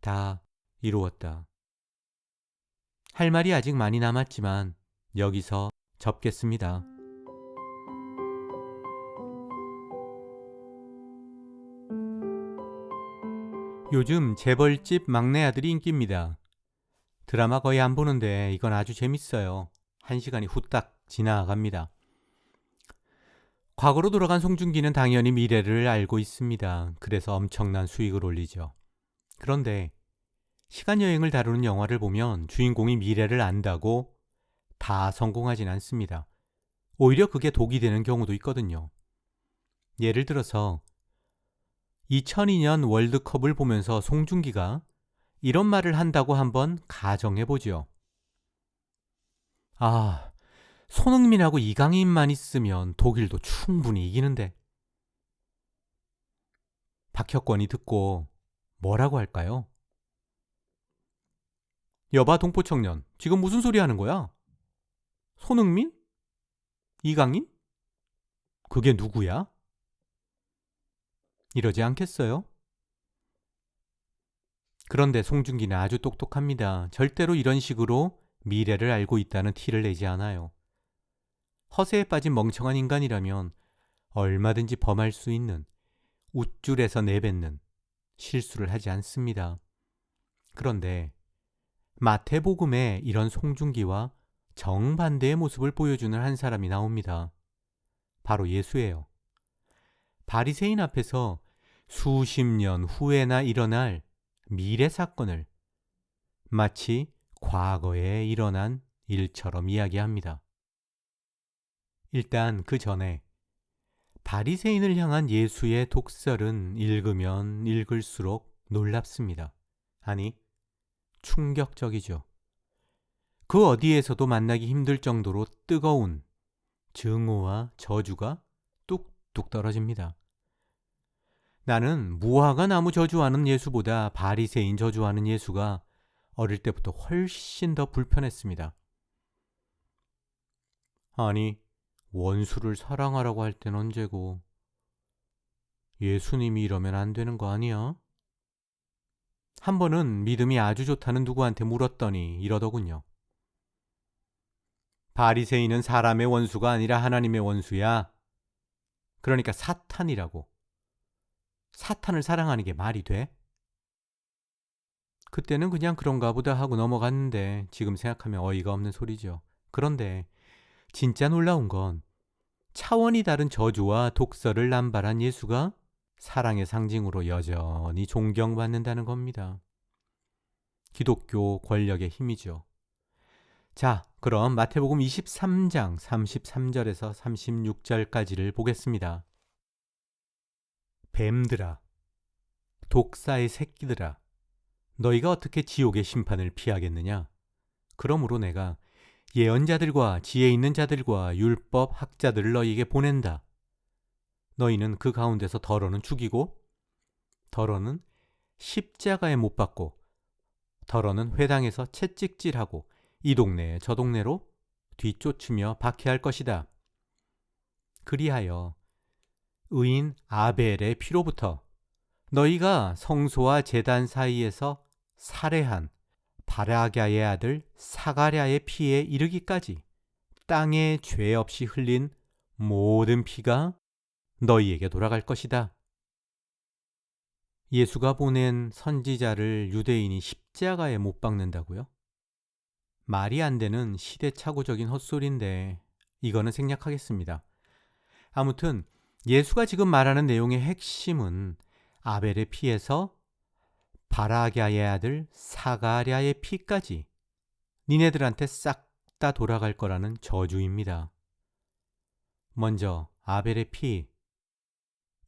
다 이루었다. 할 말이 아직 많이 남았지만 여기서 접겠습니다. 요즘 재벌집 막내 아들이 인기입니다. 드라마 거의 안 보는데 이건 아주 재밌어요. 1시간이 후딱 지나갑니다. 과거로 돌아간 송중기는 당연히 미래를 알고 있습니다. 그래서 엄청난 수익을 올리죠. 그런데 시간여행을 다루는 영화를 보면 주인공이 미래를 안다고 다 성공하진 않습니다. 오히려 그게 독이 되는 경우도 있거든요. 예를 들어서 2002년 월드컵을 보면서 송중기가 이런 말을 한다고 한번 가정해보죠. 아, 손흥민하고 이강인만 있으면 독일도 충분히 이기는데. 박혁권이 듣고 뭐라고 할까요? 여봐 동포청년, 지금 무슨 소리 하는 거야? 손흥민? 이강인? 그게 누구야? 이러지 않겠어요? 그런데 송중기는 아주 똑똑합니다. 절대로 이런 식으로 미래를 알고 있다는 티를 내지 않아요. 허세에 빠진 멍청한 인간이라면 얼마든지 범할 수 있는, 웃줄에서 내뱉는 실수를 하지 않습니다. 그런데 마태복음에 이런 송중기와 정반대의 모습을 보여주는 한 사람이 나옵니다. 바로 예수예요. 바리새인 앞에서 수십 년 후에나 일어날 미래 사건을 마치 과거에 일어난 일처럼 이야기합니다. 일단 그 전에 바리새인을 향한 예수의 독설은 읽으면 읽을수록 놀랍습니다. 아니, 충격적이죠. 그 어디에서도 만나기 힘들 정도로 뜨거운 증오와 저주가 뚝뚝 떨어집니다. 나는 무화과 나무 저주하는 예수보다 바리새인 저주하는 예수가 어릴 때부터 훨씬 더 불편했습니다. 아니, 원수를 사랑하라고 할 땐 언제고 예수님이 이러면 안 되는 거 아니야? 한 번은 믿음이 아주 좋다는 누구한테 물었더니 이러더군요. 바리새인은 사람의 원수가 아니라 하나님의 원수야. 그러니까 사탄이라고. 사탄을 사랑하는 게 말이 돼? 그때는 그냥 그런가 보다 하고 넘어갔는데 지금 생각하면 어이가 없는 소리죠. 그런데 진짜 놀라운 건 차원이 다른 저주와 독설을 남발한 예수가 사랑의 상징으로 여전히 존경받는다는 겁니다. 기독교 권력의 힘이죠. 자, 그럼 마태복음 23장 33절에서 36절까지를 보겠습니다. 뱀들아, 독사의 새끼들아, 너희가 어떻게 지옥의 심판을 피하겠느냐? 그러므로 내가 예언자들과 지혜 있는 자들과 율법 학자들을 너희에게 보낸다. 너희는 그 가운데서 더러는 죽이고 더러는 십자가에 못 박고 더러는 회당에서 채찍질하고 이 동네 저 동네로 뒤쫓으며 박해할 것이다. 그리하여 의인 아벨의 피로부터 너희가 성소와 제단 사이에서 살해한 바라갸의 아들 사가랴의 피에 이르기까지 땅에 죄 없이 흘린 모든 피가 너희에게 돌아갈 것이다. 예수가 보낸 선지자를 유대인이 십자가에 못 박는다고요? 말이 안 되는 시대착오적인 헛소리인데 이거는 생략하겠습니다. 아무튼 예수가 지금 말하는 내용의 핵심은 아벨의 피에서 바라갸의 아들 사가랴의 피까지 니네들한테 싹 다 돌아갈 거라는 저주입니다. 먼저 아벨의 피,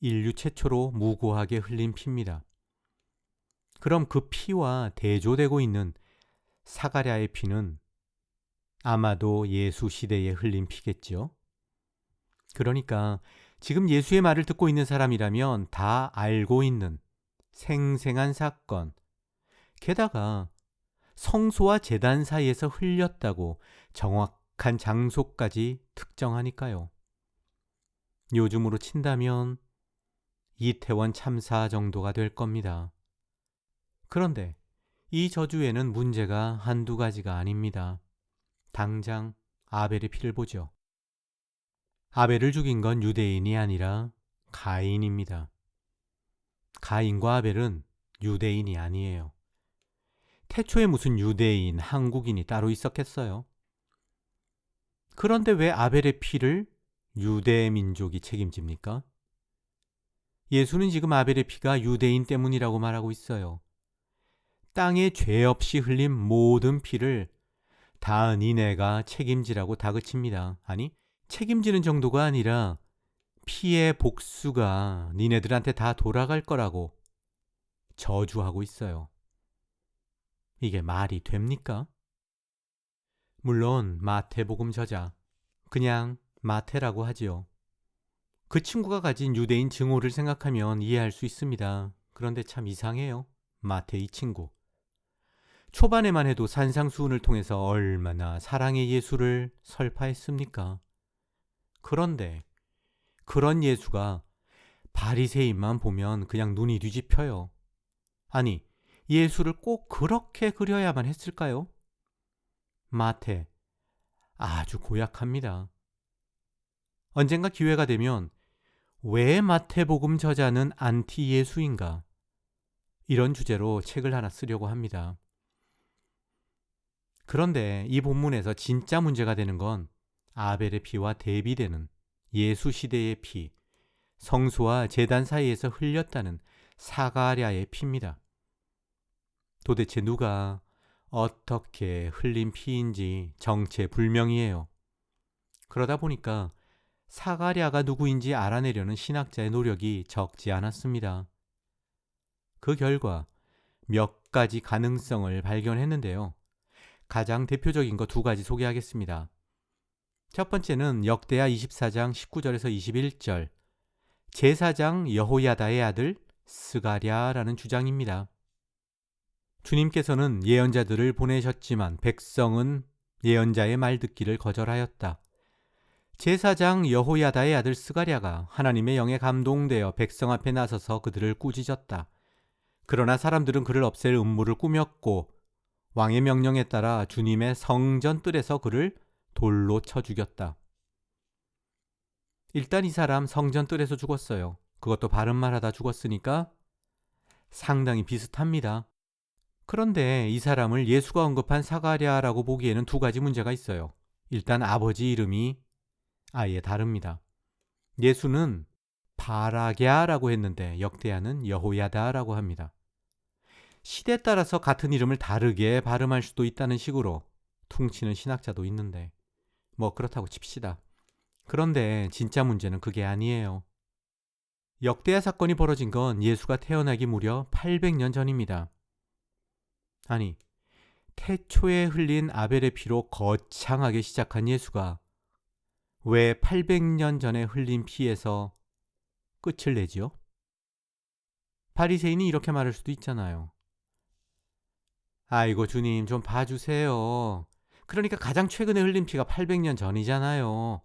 인류 최초로 무고하게 흘린 피입니다. 그럼 그 피와 대조되고 있는 사가랴의 피는 아마도 예수 시대에 흘린 피겠죠. 그러니까 지금 예수의 말을 듣고 있는 사람이라면 다 알고 있는 생생한 사건, 게다가 성소와 제단 사이에서 흘렸다고 정확한 장소까지 특정하니까요. 요즘으로 친다면 이태원 참사 정도가 될 겁니다. 그런데 이 저주에는 문제가 한두 가지가 아닙니다. 당장 아벨의 피를 보죠. 아벨을 죽인 건 유대인이 아니라 가인입니다. 가인과 아벨은 유대인이 아니에요. 태초에 무슨 유대인, 한국인이 따로 있었겠어요? 그런데 왜 아벨의 피를 유대 민족이 책임집니까? 예수는 지금 아벨의 피가 유대인 때문이라고 말하고 있어요. 땅에 죄 없이 흘린 모든 피를 다 니네가 책임지라고 다그칩니다. 아니, 책임지는 정도가 아니라 피의 복수가 니네들한테 다 돌아갈 거라고 저주하고 있어요. 이게 말이 됩니까? 물론 마태복음 저자, 그냥 마태라고 하지요. 그 친구가 가진 유대인 증오를 생각하면 이해할 수 있습니다. 그런데 참 이상해요. 마태 이 친구. 초반에만 해도 산상수훈을 통해서 얼마나 사랑의 예수를 설파했습니까? 그런데 그런 예수가 바리새인만 보면 그냥 눈이 뒤집혀요. 아니, 예수를 꼭 그렇게 그려야만 했을까요? 마태, 아주 고약합니다. 언젠가 기회가 되면 왜 마태복음 저자는 안티 예수인가? 이런 주제로 책을 하나 쓰려고 합니다. 그런데 이 본문에서 진짜 문제가 되는 건 아벨의 피와 대비되는 예수 시대의 피, 성소와 제단 사이에서 흘렸다는 사가랴의 피입니다. 도대체 누가 어떻게 흘린 피인지 정체불명이에요. 그러다 보니까 사가랴가 누구인지 알아내려는 신학자의 노력이 적지 않았습니다. 그 결과 몇 가지 가능성을 발견했는데요. 가장 대표적인 거 두 가지 소개하겠습니다. 첫 번째는 역대하 24장 19절에서 21절, 제사장 여호야다의 아들 스가랴라는 주장입니다. 주님께서는 예언자들을 보내셨지만 백성은 예언자의 말 듣기를 거절하였다. 제사장 여호야다의 아들 스가랴가 하나님의 영에 감동되어 백성 앞에 나서서 그들을 꾸짖었다. 그러나 사람들은 그를 없앨 음모를 꾸몄고 왕의 명령에 따라 주님의 성전 뜰에서 그를 돌로 쳐 죽였다. 일단 이 사람 성전 뜰에서 죽었어요. 그것도 바른 말 하다 죽었으니까 상당히 비슷합니다. 그런데 이 사람을 예수가 언급한 사가랴라고 보기에는 두 가지 문제가 있어요. 일단 아버지 이름이 아예 다릅니다. 예수는 바라갸라고 했는데 역대하는 여호야다라고 합니다. 시대에 따라서 같은 이름을 다르게 발음할 수도 있다는 식으로 퉁치는 신학자도 있는데 뭐 그렇다고 칩시다. 그런데 진짜 문제는 그게 아니에요. 역대하 사건이 벌어진 건 예수가 태어나기 무려 800년 전입니다. 아니, 태초에 흘린 아벨의 피로 거창하게 시작한 예수가 왜 800년 전에 흘린 피에서 끝을 내지요? 바리새인이 이렇게 말할 수도 있잖아요. 아이고 주님 좀 봐주세요. 그러니까 가장 최근에 흘린 피가 800년 전이잖아요.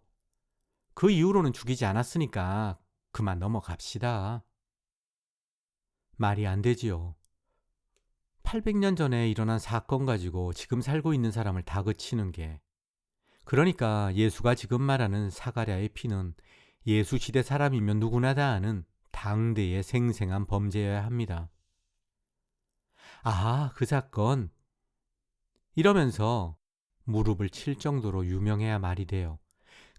그 이후로는 죽이지 않았으니까 그만 넘어갑시다. 말이 안 되지요. 800년 전에 일어난 사건 가지고 지금 살고 있는 사람을 다그치는 게, 그러니까 예수가 지금 말하는 사가랴의 피는 예수 시대 사람이면 누구나 다 아는 당대의 생생한 범죄여야 합니다. 아, 그 사건. 이러면서 무릎을 칠 정도로 유명해야 말이 돼요.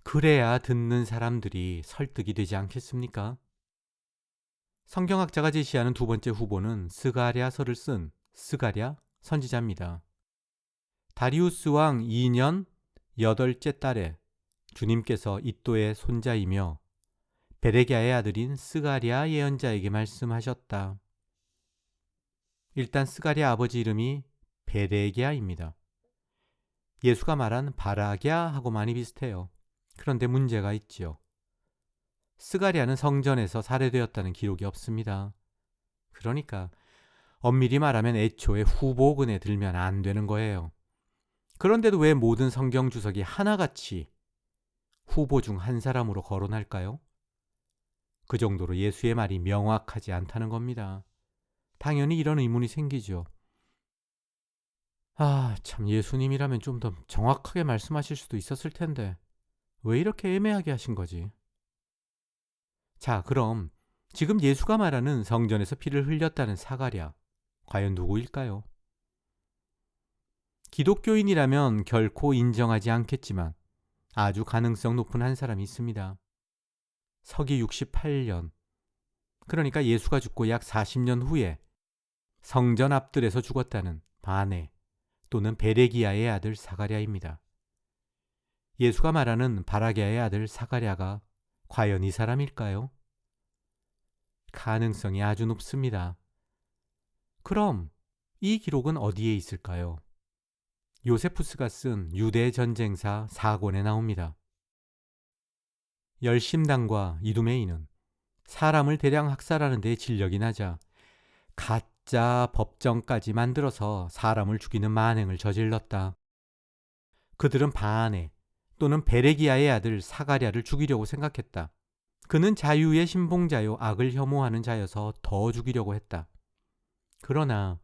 그래야 듣는 사람들이 설득이 되지 않겠습니까? 성경학자가 제시하는 두 번째 후보는 스가랴서를 쓴 스가랴 선지자입니다. 다리우스 왕 2년 8째 달에 주님께서 이또의 손자이며 베레기야의 아들인 스가랴 예언자에게 말씀하셨다. 일단 스가랴 아버지 이름이 베레기야입니다. 예수가 말한 바라갸하고 많이 비슷해요. 그런데 문제가 있지요. 스가랴는 성전에서 살해되었다는 기록이 없습니다. 그러니까 엄밀히 말하면 애초에 후보군에 들면 안 되는 거예요. 그런데도 왜 모든 성경 주석이 하나같이 후보 중 한 사람으로 거론할까요? 그 정도로 예수의 말이 명확하지 않다는 겁니다. 당연히 이런 의문이 생기죠. 아, 참 예수님이라면 좀 더 정확하게 말씀하실 수도 있었을 텐데 왜 이렇게 애매하게 하신 거지? 자, 그럼 지금 예수가 말하는 성전에서 피를 흘렸다는 사가랴, 과연 누구일까요? 기독교인이라면 결코 인정하지 않겠지만 아주 가능성 높은 한 사람이 있습니다. 서기 68년, 그러니까 예수가 죽고 약 40년 후에 성전 앞들에서 죽었다는 바네 또는 베레기야의 아들 사가랴입니다. 예수가 말하는 바라기야의 아들 사가랴가 과연 이 사람일까요? 가능성이 아주 높습니다. 그럼 이 기록은 어디에 있을까요? 요세푸스가 쓴 유대 전쟁사 4권에 나옵니다. 열심당과 이두메이는 사람을 대량 학살하는 데 진력이 나자 가짜 법정까지 만들어서 사람을 죽이는 만행을 저질렀다. 그들은 바네 또는 베레기야의 아들 사가랴를 죽이려고 생각했다. 그는 자유의 신봉자요 악을 혐오하는 자여서 더 죽이려고 했다. 그러나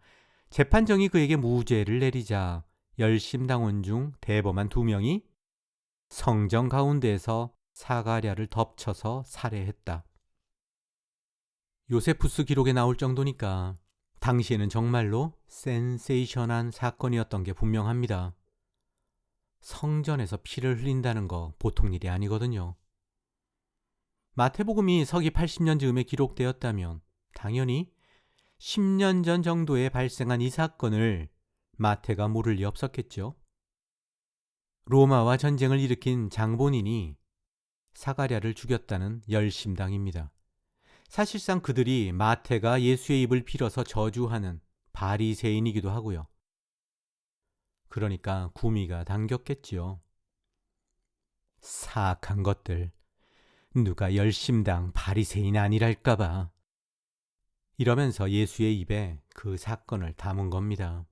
재판정이 그에게 무죄를 내리자 열심당원 중 대범한 2명이 성전 가운데에서 사가랴를 덮쳐서 살해했다. 요세푸스 기록에 나올 정도니까 당시에는 정말로 센세이션한 사건이었던 게 분명합니다. 성전에서 피를 흘린다는 거 보통 일이 아니거든요. 마태복음이 서기 80년 즈음에 기록되었다면 당연히 10년 전 정도에 발생한 이 사건을 마태가 모를 리 없었겠죠. 로마와 전쟁을 일으킨 장본인이 사가랴를 죽였다는 열심당입니다. 사실상 그들이 마태가 예수의 입을 빌어서 저주하는 바리새인이기도 하고요. 그러니까 구미가 당겼겠지요. 사악한 것들, 누가 열심당 바리새인 아니랄까봐. 이러면서 예수의 입에 그 사건을 담은 겁니다.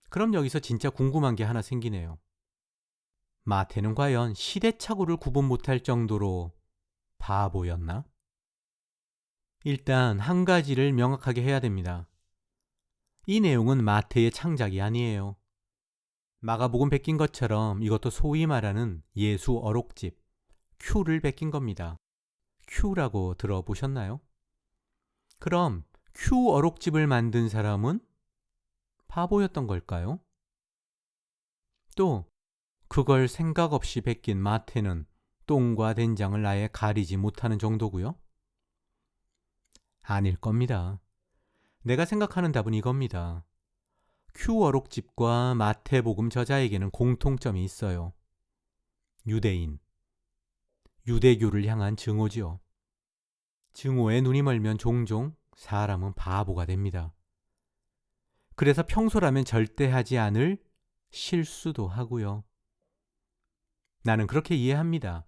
그럼 여기서 진짜 궁금한 게 하나 생기네요. 마태는 과연 시대착오를 구분 못할 정도로 바보였나? 일단 한 가지를 명확하게 해야 됩니다. 이 내용은 마태의 창작이 아니에요. 마가복음 베낀 것처럼 이것도 소위 말하는 예수 어록집, 큐를 베낀 겁니다. 큐라고 들어보셨나요? 그럼 큐 어록집을 만든 사람은 바보였던 걸까요? 또 그걸 생각 없이 베낀 마태는 똥과 된장을 아예 가리지 못하는 정도고요? 아닐 겁니다. 내가 생각하는 답은 이겁니다. 큐 어록집과 마태복음 저자에게는 공통점이 있어요. 유대인, 유대교를 향한 증오지요. 증오에 눈이 멀면 종종 사람은 바보가 됩니다. 그래서 평소라면 절대 하지 않을 실수도 하고요. 나는 그렇게 이해합니다.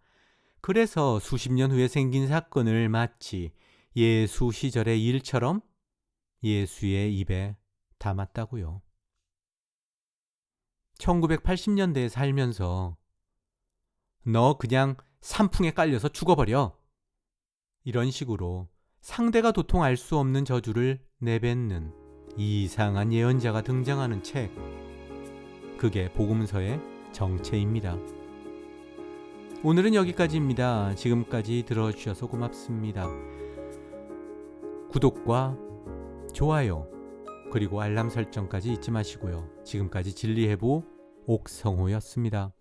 그래서 수십 년 후에 생긴 사건을 마치 예수 시절의 일처럼 예수의 입에 담았다고요. 1980년대에 살면서 너 그냥 산풍에 깔려서 죽어버려. 이런 식으로 상대가 도통 알 수 없는 저주를 내뱉는 이상한 예언자가 등장하는 책. 그게 복음서의 정체입니다. 오늘은 여기까지입니다. 지금까지 들어주셔서 고맙습니다. 구독과 좋아요 그리고 알람 설정까지 잊지 마시고요. 지금까지 진리해부 옥성호였습니다.